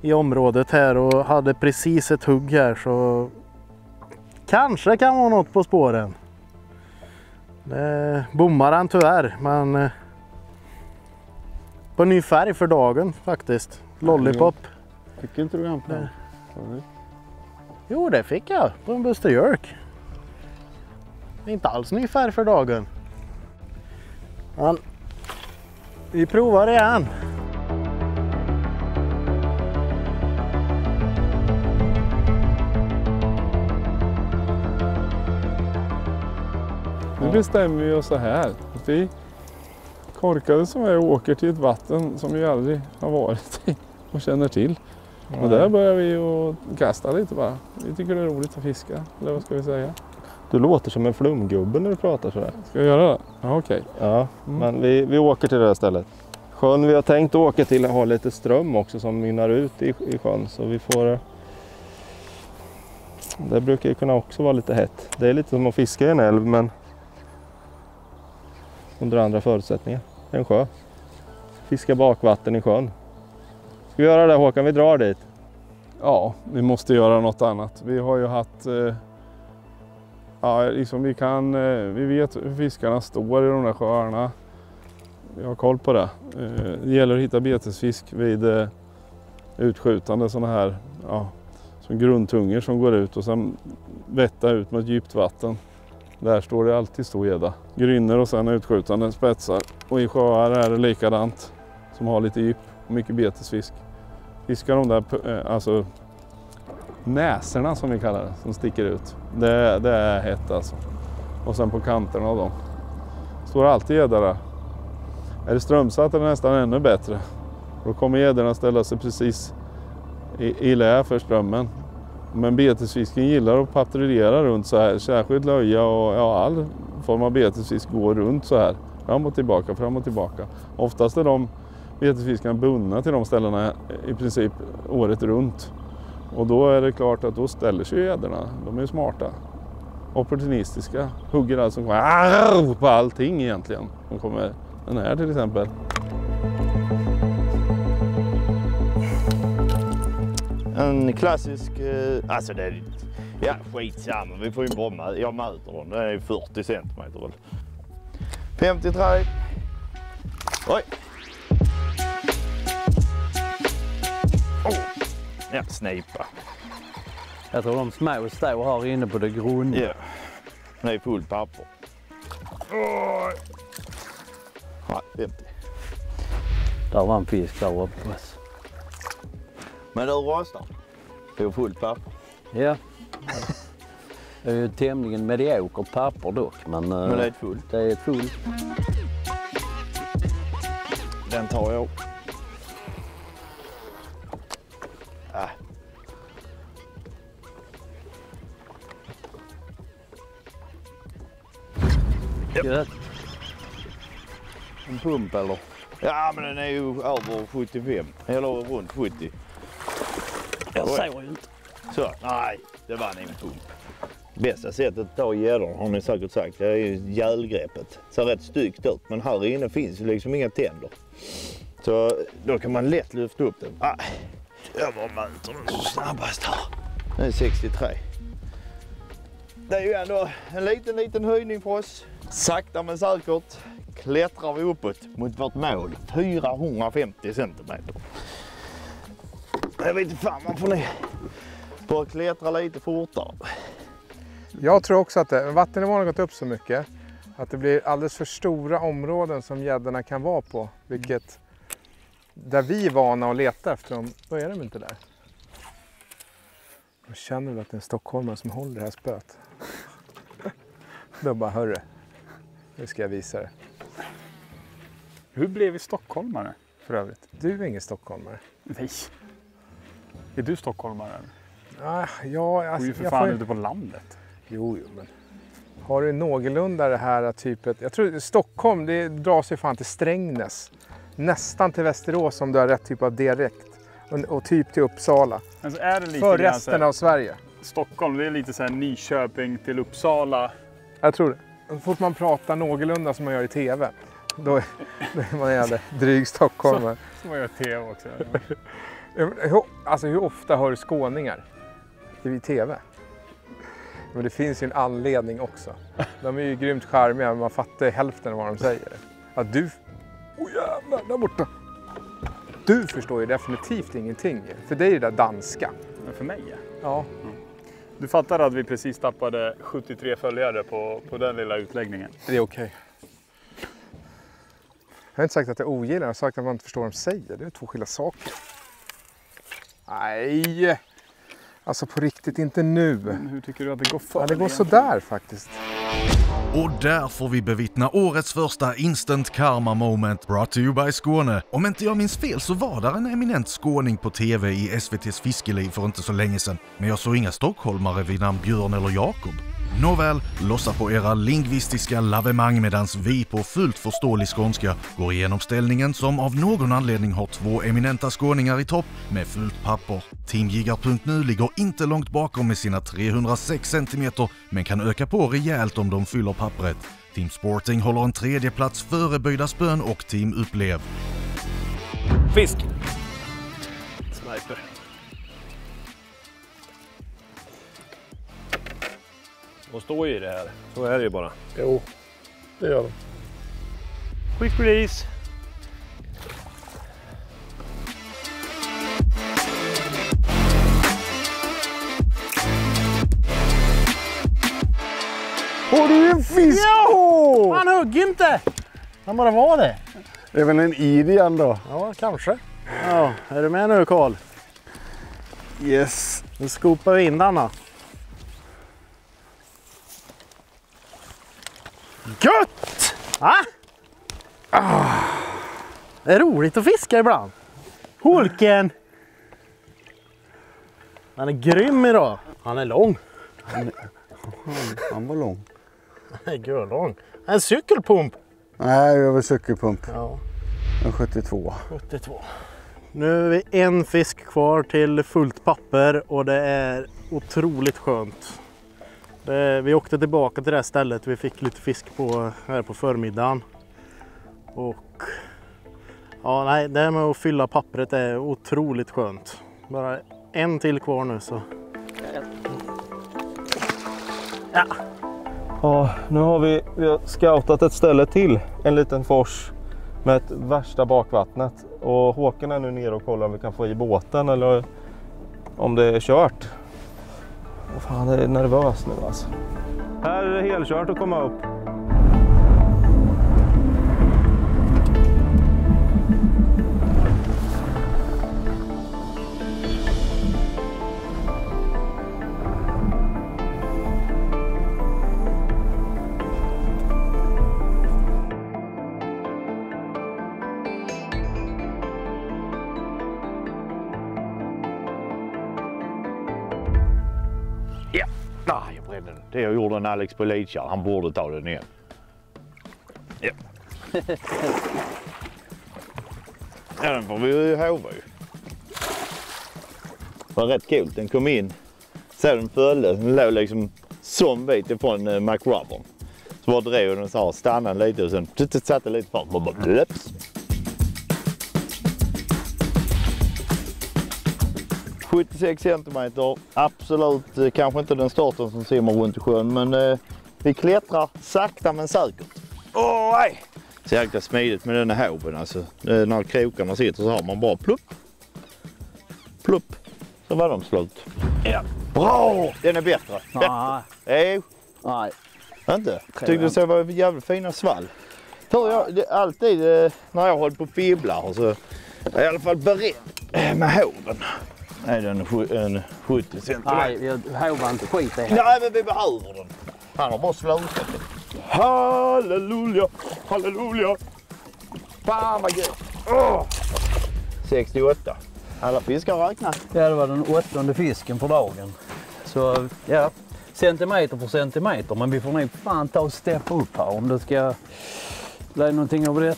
i området här och hade precis ett hugg här, så kanske kan vara något på spåren. Bommar han tyvärr, men på ny färg för dagen faktiskt. Lollipop. Fick inte du på den? Jo, det fick jag på en Buster Jerk. Inte alls ny färg för dagen. Men vi provar igen. Nu bestämmer vi oss så här. Att vi korkade som är och åker till ett vatten som vi aldrig har varit i och känner till. Och där börjar vi att kasta lite bara. Vi tycker det är roligt att fiska, eller vad ska vi säga? Du låter som en flumgubbe när du pratar sådär. Ska vi göra det? Ja, okej. Ja, men vi åker till det här stället. Sjön vi har tänkt åka till har lite ström också som mynnar ut i sjön. Så vi får... Det brukar ju kunna också vara lite hett. Det är lite som att fiska i en älv, men under andra förutsättningar. En sjö. Fiska bakvatten i sjön. Ska vi göra det, Håkan? Vi drar dit. Ja, vi måste göra något annat. Vi har ju haft... Ja, liksom vi vet hur fiskarna står i de där sjöarna. Vi har koll på det. Det gäller att hitta betesfisk vid utskjutande sådana här, ja, som grundtungor som går ut och sen vätta ut mot djupt vatten. Där står det alltid stor gädda. Grynner och sen utskjutande spetsar. Och i sjöar är det likadant, som har lite djup och mycket betesfisk. Fiskar de där, alltså näserna som vi kallar det, som sticker ut. Det är hett alltså. Och sen på kanterna av dem står alltid gädda där. Är det strömsatt är det nästan ännu bättre. Då kommer gäddorna ställa sig precis i lä för strömmen. Men betesfisken gillar att patrullera runt så här. Särskilt löja och ja, all form av betesfisk går runt så här. Fram och tillbaka, fram och tillbaka. Oftast är de betesfiskarna bundna till de ställena i princip året runt. Och då är det klart att då ställer sig gäddorna. De är ju smarta. Opportunistiska. Hugger alltså på allting egentligen. De kommer den här till exempel. En klassisk, alltså det är, ja skitsamma, vi får ju bara, jag möter den, den är 40 centimeter väl. 53. Oj. Oh. Ja, snipa. Jag tror de små står här inne på det grunda. Ja, det är fullt papper. Oj. Ja, 50. Där var en fisk där uppe. Men du rostar. Det är fullt papper. Ja. Det är ju tämligen mediokert papper dock. Men det är ett fullt. Det är ett fullt. Den tar jag. Gött. En pump eller? Ja, men den är ju över 75. Eller runt 70. Jag ser ju inte. Så, nej, det var en pump. Bästa sättet att ta gäddor har ni säkert sagt, det är ju gällgreppet. Ser rätt styggt ut, men här inne finns ju liksom inga tänder. Så då kan man lätt lyfta upp den. Jag bara möter den så snabbast här. Den är 63. Det är ju ändå en liten höjning för oss. Sakta men säkert klättrar vi uppåt mot vårt mål, 450 centimeter. Jag vet inte fan, man får bara klättra lite fortare. Jag tror också att vattennivån har gått upp så mycket att det blir alldeles för stora områden som gäddorna kan vara på. Vilket, där vi är vana att leta efter dem, då är de inte där. Jag känner väl att det är en stockholmare som håller det här spöet. Då bara, hörru, nu ska jag visa det. Hur blev vi stockholmare för övrigt? Du är ingen stockholmare. Nej. Är du stockholmare? Ja, Du är ju för fan ute på landet. Jo, men har du någorlunda det här typet? Jag tror Stockholm, det drar sig fan till Strängnäs. Nästan till Västerås om du har rätt typ av dialekt. Och typ till Uppsala. Alltså är det lite för resten av Sverige. Stockholm, det är lite så här Nyköping till Uppsala. Jag tror det. Så fort man pratar någorlunda som man gör i tv. Då är man en jävla dryg stockholmare. Som man gör i tv också. Alltså hur ofta hör du skåningar i tv? Men det finns ju en anledning också. De är ju grymt charmiga, men man fattar hälften av vad de säger. Att du... Åh jävlar, där borta! Du förstår ju definitivt ingenting. För det är ju det där danska. Men för mig? Ja. Mm. Du fattar att vi precis tappade 73 följare på den lilla utläggningen? Det är okej. Jag har inte sagt att jag ogillar, jag har sagt att man inte förstår vad de säger. Det är två skilda saker. Nej! Alltså på riktigt, inte nu. Men hur tycker du att det går för? Ja, det går sådär faktiskt. Och där får vi bevittna årets första instant karma moment brought to you by Skåne. Om inte jag minns fel så var där en eminent skåning på tv i SVT:s fiskeliv för inte så länge sedan. Men jag såg inga stockholmare vid namn Björn eller Jakob. Nåväl, lossa på era lingvistiska lavemang medans vi på fullt förståelig skånska går igenom ställningen som av någon anledning har två eminenta skåningar i topp med fullt papper. Teamjiggar.nu ligger inte långt bakom med sina 306 cm men kan öka på rejält om de fyller pappret. Team Sporting håller en tredje plats före Böjda Spön och Team Upplev. Fisk! Sniper. De står ju i det här. Så är det ju bara. Jo, det gör de. Quick release. Har du en fisk? Ja! Han hugg inte! Han bara var det. Det är väl en Idian då? Ja, kanske. Ja, är du med nu Karl? Yes. Nu skopar vi in den då. Gött! Va? Det är roligt att fiska ibland. Hulken! Han är grym idag. Han är lång. Han var lång. Han är görlång. En cykelpump. Nej, jag var cykelpump. Ja. En 72. 72. Nu är vi en fisk kvar till fullt papper och det är otroligt skönt. Vi åkte tillbaka till det här stället vi fick lite fisk på här på förmiddagen. Och ja, nej, det här med att fylla pappret är otroligt skönt. Bara en till kvar nu så. Ja. Ja, nu har vi har scoutat ett ställe till. En liten fors med ett värsta bakvattnet. Och Håkan är nu nere och kollar om vi kan få i båten eller om det är kört. Vad fan, det är nervös nu alltså. Här är det helkört att komma upp. Ja, jag brände den. Det jag gjorde en Alex på Lidkärr. Han borde ta den igen. Ja. Ja, den får vi ju hova ju. Det var rätt kul. Den kom in. Så den följde. Den låg liksom som bit ifrån McRubbern. Så bara drev den så här, stannade lite och sen satte lite fart. Bara blöps. 76 centimeter. Absolut kanske inte den starten som simmar runt i sjön, men vi klättrar sakta men säkert. Åh nej! Så jäkla smidigt med den här hoven alltså. När krokarna sitter så har man bara plupp. Plupp. Så var de slut. Ja. Bra! Den är bättre. Nej. Nej. Inte? Tyckte du så var jävligt fina svall. Alltid när jag håller på och fibblar så är jag i alla fall beredd med hoven. Nej, den är en 70 cm. Nej, hovar inte skit i. Nej, men vi behöver den. Han har bara slutat. Halleluja, halleluja. Fan vad gött. 68. Alla fiskar räknar. Ja, det var den 8:e fisken för dagen. Så ja, centimeter för centimeter. Men vi får nog fan ta och steppa upp här om det ska bli någonting av det.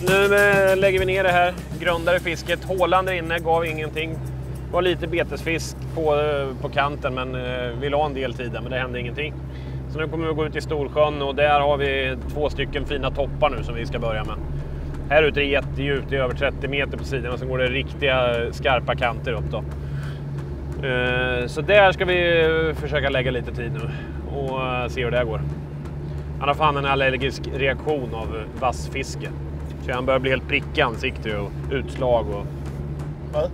Nu lägger vi ner det här. Grundade fisket. Hålan där inne gav ingenting. Det var lite betesfisk på kanten, men vi la en del tid där, men det hände ingenting. Så nu kommer vi gå ut i Storsjön och där har vi 2 stycken fina toppar nu som vi ska börja med. Här ute är jättedjupt, det är över 30 meter på sidan och så går det riktiga skarpa kanter upp då. Så där ska vi försöka lägga lite tid nu och se hur det går. Han har fan en allergisk reaktion av vassfiske. Så han börjar bli helt prickig i ansiktet och utslag och... Vad?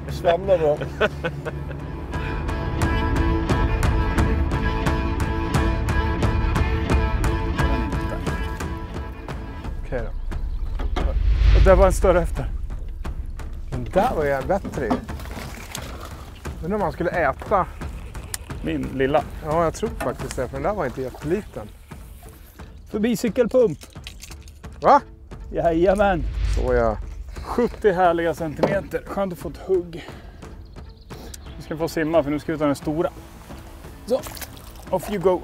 Svamlar då? Okej då. Och där var en större efter. Den där var jag bättre i. Men om man skulle äta. Min lilla. Ja, jag tror faktiskt det. För den där var inte jätteliten. Förbi cykelpump. Va? Jajamän. Så ja. 70 härliga centimeter. Skönt att få ett hugg. Nu ska vi få simma för nu ska vi ta den stora. Så, off you go.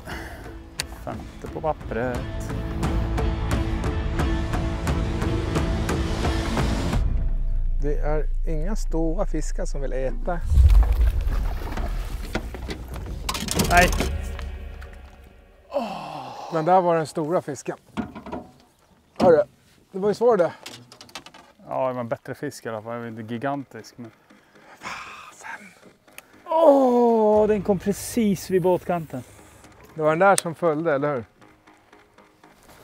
50 på pappret. Det är inga stora fiskar som vill äta. Nej. Men där var den stora fisken. Hörru, det var ju svårt det. Ja, det var en bättre fisk i alla fall. Jag vet inte gigantisk. Men... den kom precis vid båtkanten. Det var den där som följde, eller hur?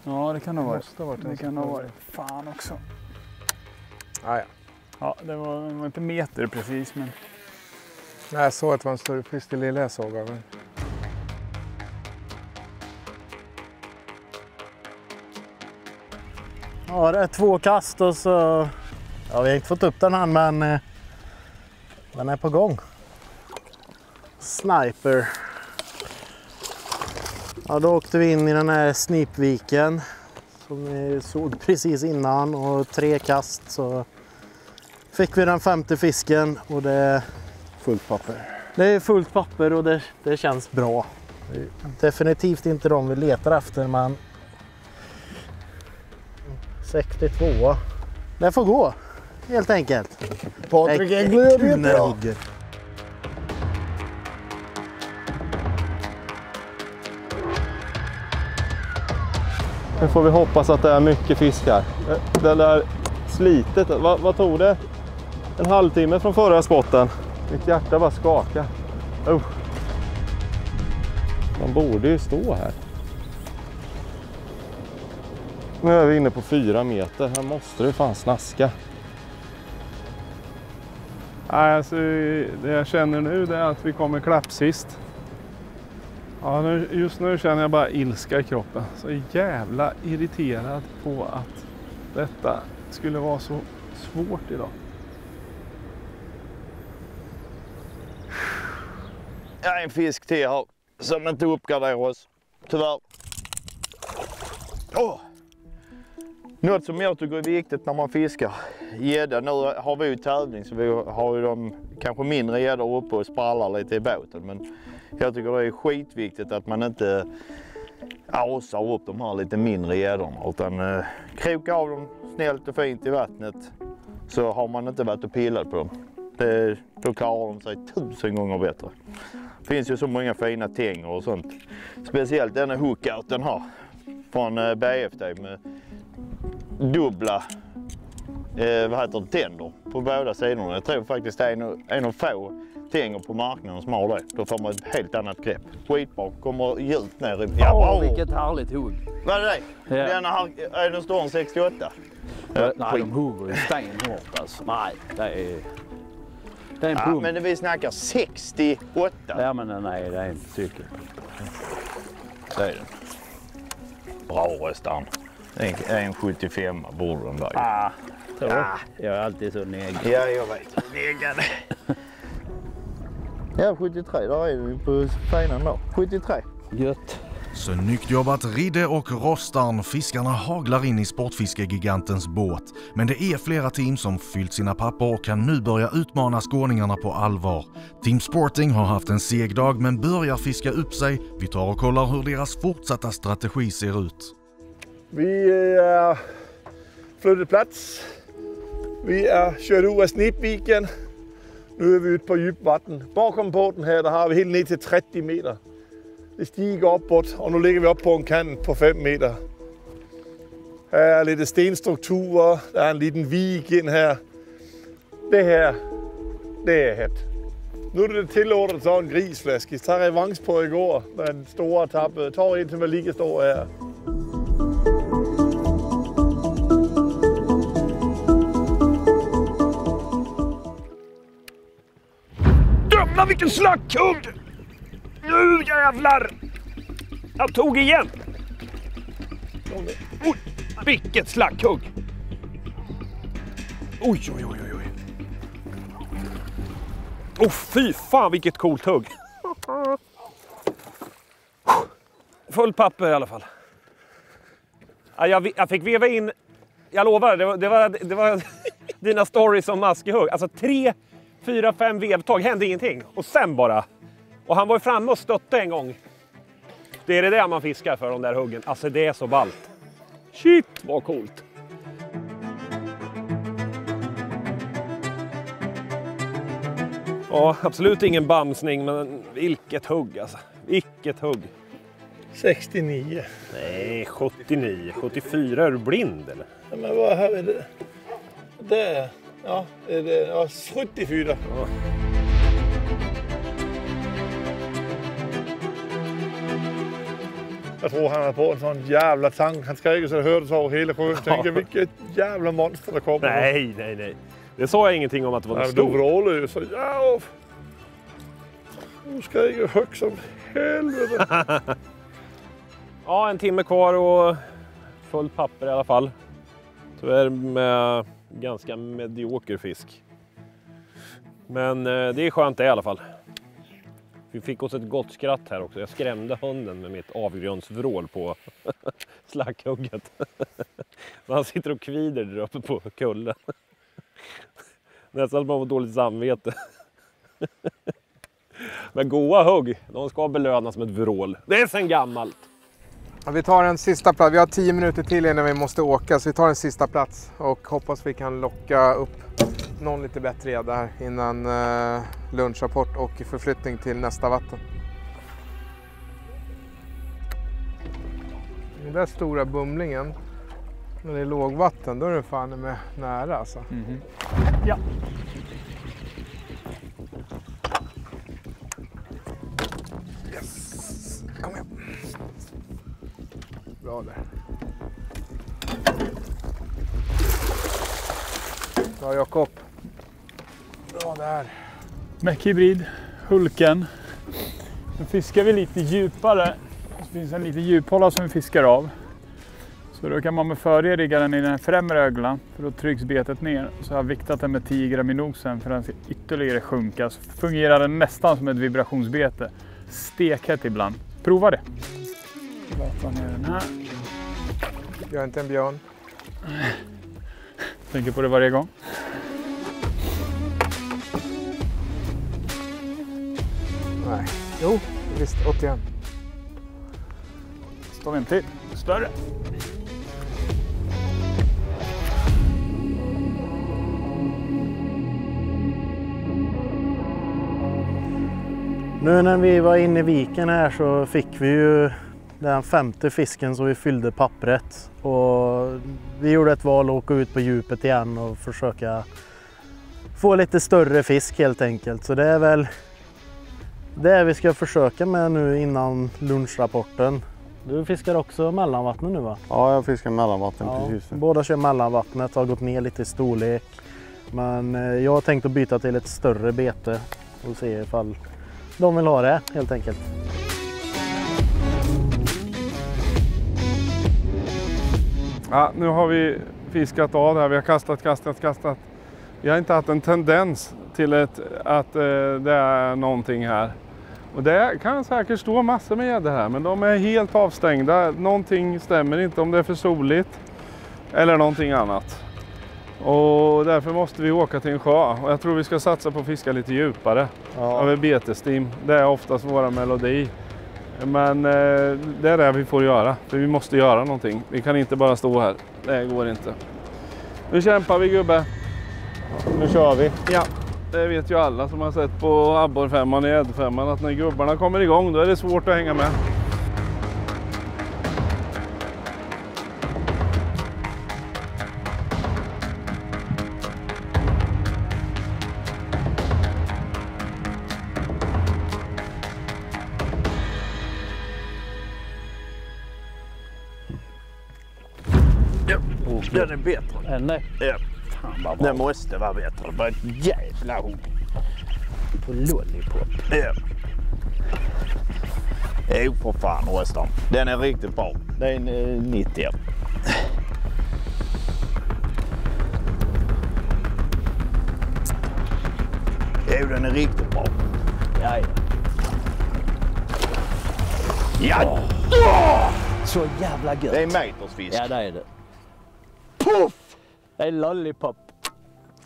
Ja, det kan ha varit. Det kan ha varit. Fan också. Ah, ja. Ja, det var inte meter precis, men... Nej, jag såg att det var en större fisk, det lilla jag såg av. Ja, det är 2 kast och så... Ja, vi har inte fått upp den här, men den är på gång. Sniper. Ja, då åkte vi in i den här Snipviken som vi såg precis innan och 3 kast så fick vi den 5:e fisken och det är Fullt papper. Det är fullt papper och det känns bra. Det är definitivt inte de vi letar efter, men 62. Det får gå, helt enkelt. Patrik Englund heter jag. Nu får vi hoppas att det är mycket fiskar. Det där slitet, vad tog det? En halvtimme från förra spotten. Mitt hjärta bara skakar. Man borde ju stå här. Nu är vi inne på 4 meter. Här måste det fan snaska. Alltså, det jag känner nu det är att vi kommer klappsist. Ja, just nu känner jag bara ilska i kroppen. Så jävla irriterad på att detta skulle vara så svårt idag. Jag är en fisk till här som inte uppgraderar oss, tyvärr. Något som jag tycker är viktigt när man fiskar gädda. Nu har vi ju tävling så vi har ju de kanske mindre gäddor uppe och sprallar lite i båten. Men jag tycker det är skitviktigt att man inte asar upp de här lite mindre gäddorna. Utan kroka av dem snällt och fint i vattnet så har man inte varit och pillat på dem. Då klarar de sig 1000 gånger bättre. Det finns ju så många fina tänger och sånt. Speciellt denna hookouten här från BFD med dubbla tänder på båda sidorna. Jag tror faktiskt det är en av få tänger på marknaden som har det. Då får man ett helt annat grepp. Skitbra, kommer djupt ner i... Ja, vilket härligt hugg. Vad är det? Ja. Den här, är den större än 68? Nej, de hugger ju stenhårt alltså. Nej, det är en pump. Men vi snackar 68. Ja, men nej, det är en cykel. Det är den. Bra röstan. En 75 borde den vara. Jag är alltid så negad. Ja, jag vet. Negad. Ja, 73. Där är vi på finan då. 73. Gött. Snyggt jobbat Ridde och Rostarn. Fiskarna haglar in i sportfiskegigantens båt. Men det är flera team som fyllt sina papper och kan nu börja utmana skåningarna på allvar. Team Sporting har haft en seg dag men börjar fiska upp sig. Vi tar och kollar hur deras fortsatta strategi ser ut. Vi är flyttet plats. Vi är kört ud af Snipviken. Nu är vi ute på djupvatten. Bakom båten här där har vi helt ned till 30 meter. Det stiger uppåt och nu ligger vi upp på en kant på 5 meter. Här är lite stenstrukturer. Det är en liten vik in här. Det här, det är hett. Nu är det tillåtet att ta en grisfläsk. Jag tar revansch på igår med en stor tappe. Jag tar en som är lika stor här. Dömma vilken slackhugg! Nu jävlar! Jag tog igen! Oj, vilket slackhugg! Oj, oj, oj, oj. Oh, fy fan vilket coolt hugg! Full papper i alla fall. Ja, jag fick veva in, jag lovar, det var dina stories om maskehugg. Alltså 3, 4, 5 vevtag, hände ingenting. Och sen bara. Och han var ju framme och stötte en gång. Det är det man fiskar för, de där huggen. Alltså det är så ballt. Shit, vad coolt. Ja, absolut ingen bamsning, men vilket hugg alltså. Vilket hugg. 69. Nej, 79. 74, är du blind eller? Ja, men vad har vi det? Där. Ja, det är 74. Ja. Jag tror han har på en sån jävla tang. Han skrek så det hördes över hela sjön. Jag tänkte, vilket jävla monster det kommer. Nej. Det sa jag ingenting om att det var något stort. Du vrålade ju så ja. Nu skrek jag högt som helvete. Ja, en timme kvar och full papper i alla fall. Tyvärr med ganska medioker fisk. Men det är skönt det i alla fall. Vi fick oss ett gott skratt här också. Jag skrämde hunden med mitt avgrundsvrål på slackhugget. Han sitter och kvider där uppe på kullen. Nästan att man får dåligt samvete. Men goa hugg, de ska belönas med ett vrål. Det är sen gammalt. Ja, vi tar en sista plats. Vi har 10 minuter till innan vi måste åka. Så vi tar en sista plats och hoppas vi kan locka upp någon lite bättre gädda här innan lunchrapport och förflyttning till nästa vatten. Den där stora bumlingen, när det är lågvatten, då är det fan med nära alltså. Ja. Yes. Kom igen. Bra där. Bra Jakob. Bra där. Mäckhybrid, Hulken. Nu fiskar vi lite djupare. Det finns en liten djuphålla som vi fiskar av. Så då kan man med fördel rigga den i den främre öglan. För då trycks betet ner. Så jag har viktat den med 10 gram i nosen för den ska ytterligare sjunka. Så fungerar den nästan som ett vibrationsbete. Stekhett ibland. Prova det. Låta ner den här. Jag är inte en björn. Tänker på det varje gång. Nej. Jo, visst 81. Står vi en till. Större. Nu när vi var inne i viken här så fick vi ju den 50 fisken så vi fyllde pappret. Och vi gjorde ett val att åka ut på djupet igen och försöka få lite större fisk helt enkelt. Så det är väl det vi ska försöka med nu innan lunchrapporten. Du fiskar också mellanvattnet nu va? Ja, jag fiskar mellanvatten Ja, precis. båda kör mellanvattnet, har gått ner lite i storlek. Men jag har tänkt att byta till ett större bete och se ifall de vill ha det helt enkelt. Ja, nu har vi fiskat av det här. Vi har kastat. Vi har inte haft en tendens till att det är någonting här. Och det kan säkert stå massor med gäddor här, men de är helt avstängda. Någonting stämmer inte, om det är för soligt eller någonting annat. Och därför måste vi åka till en sjö. Och jag tror vi ska satsa på att fiska lite djupare. Ja. Över betestim. Det är oftast våra melodi. Men det är det vi får göra. För vi måste göra någonting. Vi kan inte bara stå här. Det går inte. Nu kämpar vi gubbe. Nu kör vi. Ja, det vet ju alla som har sett på abborrfemman och gäddfemman att när gubbarna kommer igång då är det svårt att hänga med. Den är bättre. Nej. Ja. Fan vad bra. Den måste vara bättre. Det var ett jävla hugg. På lollipop. Ja. Jo, för fan Röstan. Den är riktigt bra. Det är en 90. Jo, den är riktigt bra. Ja, ja. Ja! Så jävla gött. Det är metersfisk. Ja, det är det. Puff! Det är lollipop.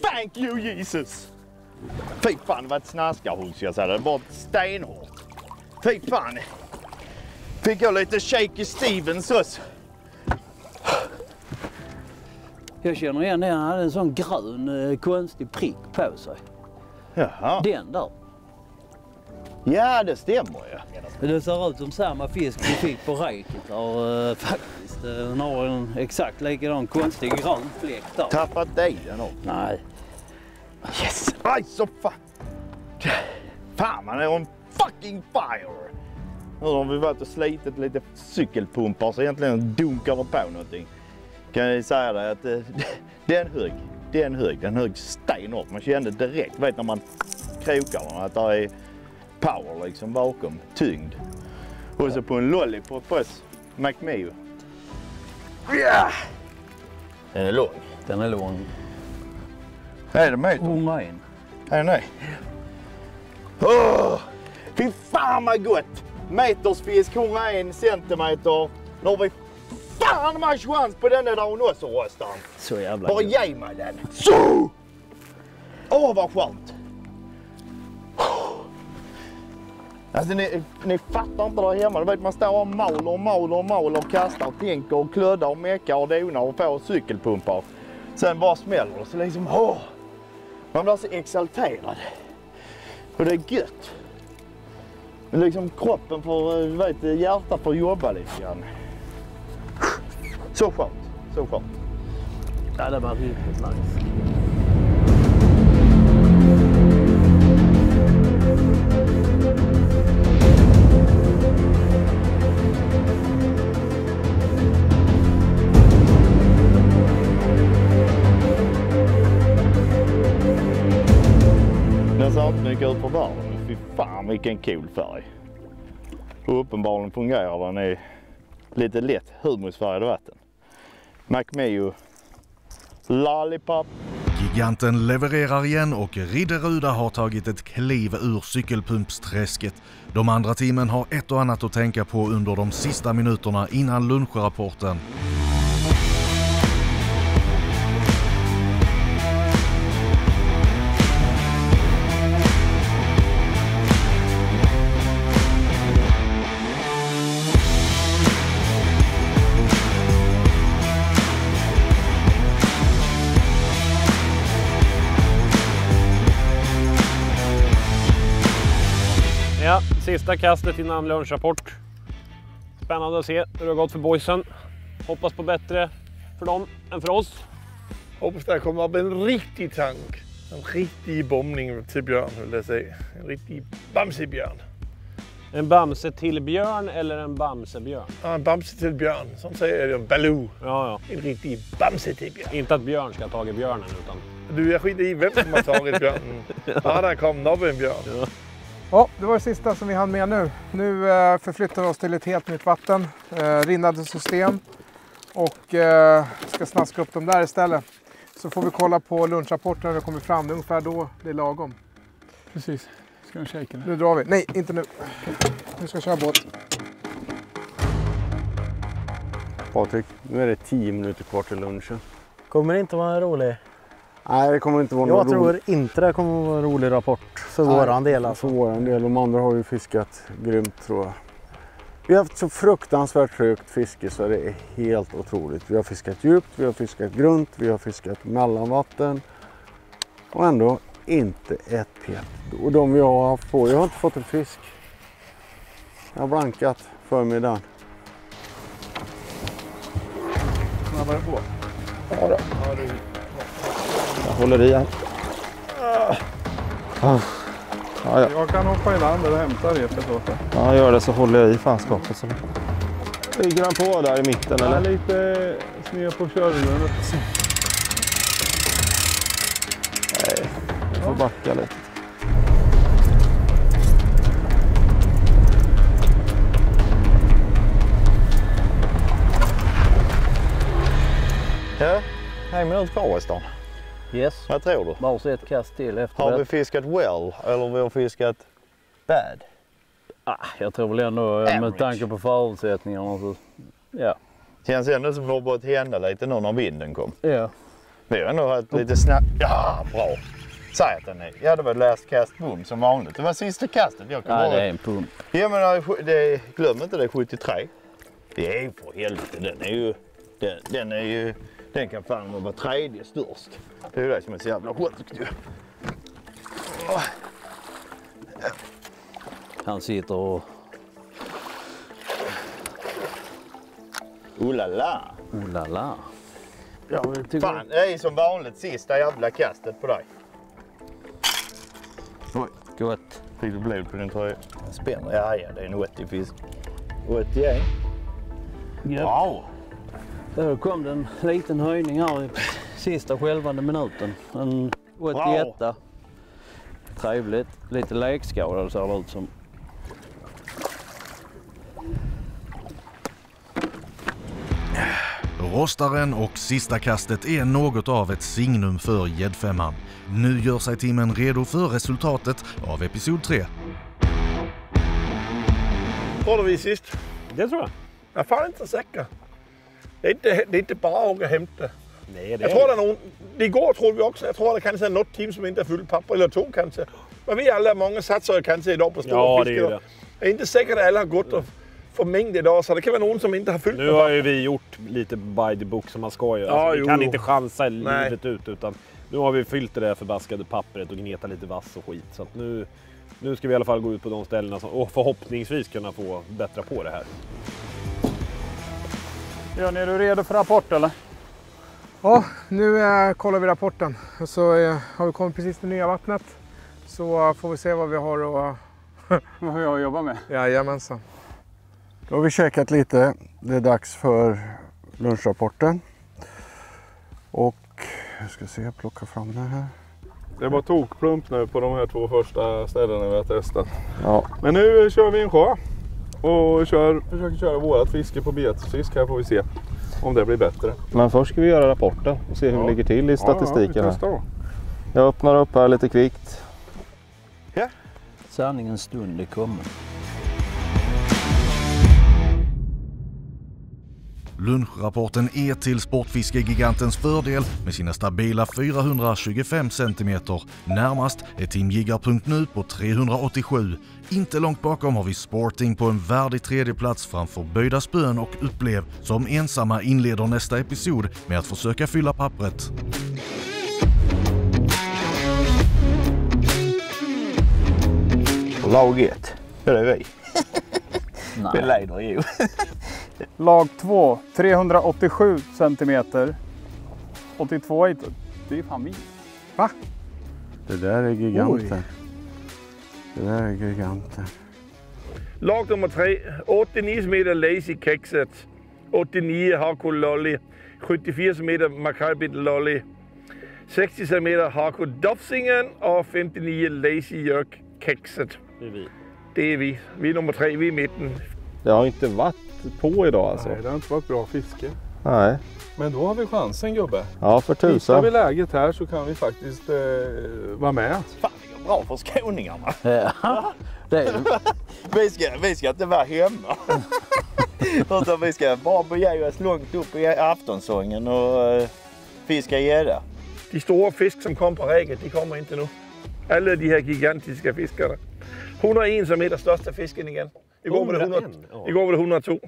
Thank you Jesus! Fy fan, det var ett snaskarhugg ska jag säga. Det var stenhårt. Fy fan. Fick jag lite shaky Stevens också. Jag känner igen det. Han hade en sån grön konstig prick på sig. Jaha. Den där. Ja, det stämmer ju. Det ser ut som samma fisk vi fick på räket där, faktiskt. Den har en exakt likadan konstig grön fläck där. Tappat dig den också? Nej. Yes! Aj, så fan! Fan, man är on fucking fire! Nu har vi varit och slitit lite cykelpumpar så egentligen dunkar det på någonting. Kan jag säga det att den hög stenhårt. Man kände direkt, vet när man krokar den, att det är power liksom bakom, tyngd. Och så på en lollipop på oss, McMeo. Ja! Den är lång. Den är lång. Är det meter? 101. Är det nej? Åh! Fy fan vad gott! Metersfisk 101 centimeter. Nu har vi fan med chans på den där hon också Röstan. Så jävla bara gott. ge mig den. Så! Åh vad skönt! Alltså ni fattar inte där hemma. Du vet man står och maler och kastar och tänker och klöddar och mekar och donar och får cykelpumpar. Sen bara smäller det så liksom åh! Man blir så exalterad. Och det är gött. Men liksom kroppen får, vet hjärtat får jobba lite grann. Så skönt, så skönt. Ja, det var riktigt nice. Den ser inte mycket ut på världen, men fy fan vilken cool färg. Och uppenbarligen fungerar den i lite lätt humusfärgad vatten. McMeo Lollipop. Giganten levererar igen och Ridderuda har tagit ett kliv ur cykelpumpsträsket. De andra teamen har ett och annat att tänka på under de sista minuterna innan lunchrapporten. Ja, sista kastet innan lunchrapport. Spännande att se hur det har gått för boysen. Hoppas på bättre för dem än för oss. Hoppas det kommer upp en riktig tank. En riktig bombning till björn, vill jag säga. En riktig bamsebjörn. En bamse till björn eller en bamsebjörn? Ja, en bamse till björn. Som säger jag, Baloo. Ja. En riktig bamse till björn. Inte att björn ska ha tagit björnen utan... Du, jag skiter i vem som har tagit björnen. Ja, där kom en björn. Ja, det var det sista som vi hann med nu. Nu förflyttar vi oss till ett helt nytt vatten. Rinnande system. Och ska snaska upp dem där istället. Så får vi kolla på lunchrapporten när det kommer fram. Det är ungefär då det är lagom. Precis. Ska vi shaka nu? Nu drar vi. Nej, inte nu. Nu ska jag köra båt. Patrik, nu är det 10 minuter kvar till lunchen. Kommer det inte vara en rolig? Nej, det kommer inte vara Jag någon tror inte det kommer vara en rolig rapport för våran del. Alltså. För våran del. De andra har ju fiskat grymt, tror jag. Vi har haft så fruktansvärt högt fiske så det är helt otroligt. Vi har fiskat djupt, vi har fiskat grunt, vi har fiskat mellanvatten. Och ändå inte ett pet. Och de vi har haft på, jag har inte fått en fisk. Jag har blankat förmiddagen. Snabbare på. Ja då. Jag håller i här. Ja. Jag kan hoppa i land och hämta repet åt dig. Ja, gör det så håller jag i fanskapet. Så. Ligger han på där i mitten eller? Ja, lite sned på körrummet. Nej, jag får backa lite. Ja, 1 minut kvar i stan. Yes. Vad tror du? Bara så ett kast till efter Har det. vi fiskat well eller vi har fiskat bad? Jag tror väl ändå med tanke på förutsättningarna så, ja. Känns ändå som det har börjat hända lite nu när vinden kom. Ja. Vi har ändå haft lite snabbt. Ja, bra. Säg att den är. Ja, det var last cast boom som vanligt. Det var sista kastet. Jag kan Nej, bara... det är en pump. Ja, men glöm inte det är 73. Det är ju för helvete. Den är ju... Den kan fan vara tredje störst. Det är ju det som är så jävla sjukt ju. Han sitter och... Olala. Olala. Ja, fan, det är som vanligt sista jävla kastet på dig. Oj. Gott. Fick du blod på din tröja? Spänner. Ja, det är en 80 fisk. 81. Wow. Då kom det en liten höjning här i sista skälvande minuten. En 81. Wow. Trevligt. Lite lekskadad ser det ut som. Rostaren och sista kastet är något av ett signum för gäddfemman. Nu gör sig teamen redo för resultatet av episod 3. Tror du vi är sist? Det tror jag. Jag fan inte säker. Det är inte bara att åka och hämta. Nej, jag tror det är någon... Igår tror vi också. Jag tror det kanske är något team som inte är fullt papper eller 2 kanske. Men vi alla många satsar kanske idag på stora fiskar. Ja, det är det. Jag är inte säker att alla har gått och för mängd idag, så det kan vara någon som inte har fyllt. Nu har ju vi gjort lite by the book som man ska göra. Alltså, vi kan inte chansa livet ut, utan nu har vi fyllt det där förbaskade pappret och gneta lite vass och skit. Så att nu ska vi i alla fall gå ut på de ställena och förhoppningsvis kunna få bättra på det här. Björn, är du redo för rapport eller? Ja, nu kollar vi rapporten. Så har vi kommit precis till nya vattnet. Så får vi se vad vi har och vad har jag att jobba med. Jajamensan. Då har vi käkat lite. Det är dags för lunchrapporten. Och jag ska se, plocka fram den här. Det var tokplump nu på de här 2 första ställena vi har testat. Ja. Men nu kör vi en sjö och försöker köra vårat fiske på betesfisk. Här får vi se om det blir bättre. Men först ska vi göra rapporten och se hur vi ligger till i statistiken. Ja, jag öppnar upp här lite kvickt. Ja. Sanningens stund är kommen. Lunchrapporten är till Sportfiskegigantens fördel med sina stabila 425 cm. Närmast är teamjiggar.nu på 387. Inte långt bakom har vi Sporting på en värdig tredjeplats framför Böjda spön och Upplev som ensamma inleder nästa episod med att försöka fylla pappret. Lag 1. Det är vi. Det leder ju. Lag 2, 387 centimeter. 82 hit. Det är fan vi. Va? Det där är giganter. Det där är giganter. Lag nummer 3, 89 cm Lazy Kexet, 89 Harco Lolly, 74 cm Maccabi Lolly, 60 cm Harco Dofsingen och 59 Lazy Jörg Kexet. Det är vi. Det är vi. Vi är nummer 3, vi är i mitten. Det har inte varit på idag alltså. Nej, det har inte varit bra fiske. Nej. Men då har vi chansen gubbe. Ja, för Hittar tusan. vi läget här så kan vi faktiskt vara med. Fan, det går bra för skåningarna. Ja, det är det. Vi ska inte vara hemma. Utan vi ska bara bege oss långt upp i aftonsången och fiska gädda. De stora fisk som kom på räget, de kommer inte nu. Alla de här gigantiska fiskarna. 101 som är den största fisken igen. Igår var det 102.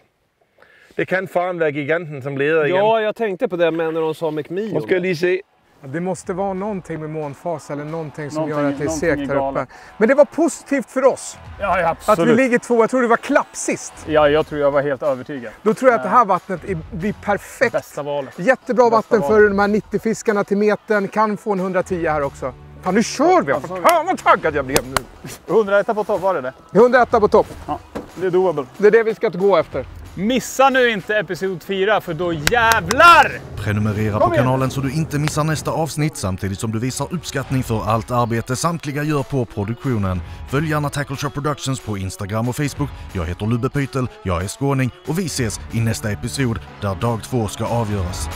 Det kan fan vara giganten som leder igen. Ja, jag tänkte på det med när de sa McMillan. Man ska lige se. Det måste vara någonting med månfas eller någonting som Någonting- gör att det är någonting segt är här galet. uppe. Men det var positivt för oss Ja, att absolut. vi ligger 2. Jag tror det var klapp sist. Ja, jag tror jag var helt övertygad. Då tror jag att det här vattnet blir perfekt. Bästa valet. Jättebra vatten val. för de här 90 fiskarna till metern. Kan få en 110 här också. Fan, nu kör vi! Fan vad taggad jag blev nu. 101 på topp var det. 101 på topp. Ja, det är doable. Det är det vi ska gå efter. Missa nu inte episod 4 för då jävlar! Prenumerera på kanalen så du inte missar nästa avsnitt samtidigt som du visar uppskattning för allt arbete samtliga gör på produktionen. Följ gärna Tackle Shop Productions på Instagram och Facebook. Jag heter Lubbe Pytel, jag är skåning och vi ses i nästa episod där dag 2 ska avgöras.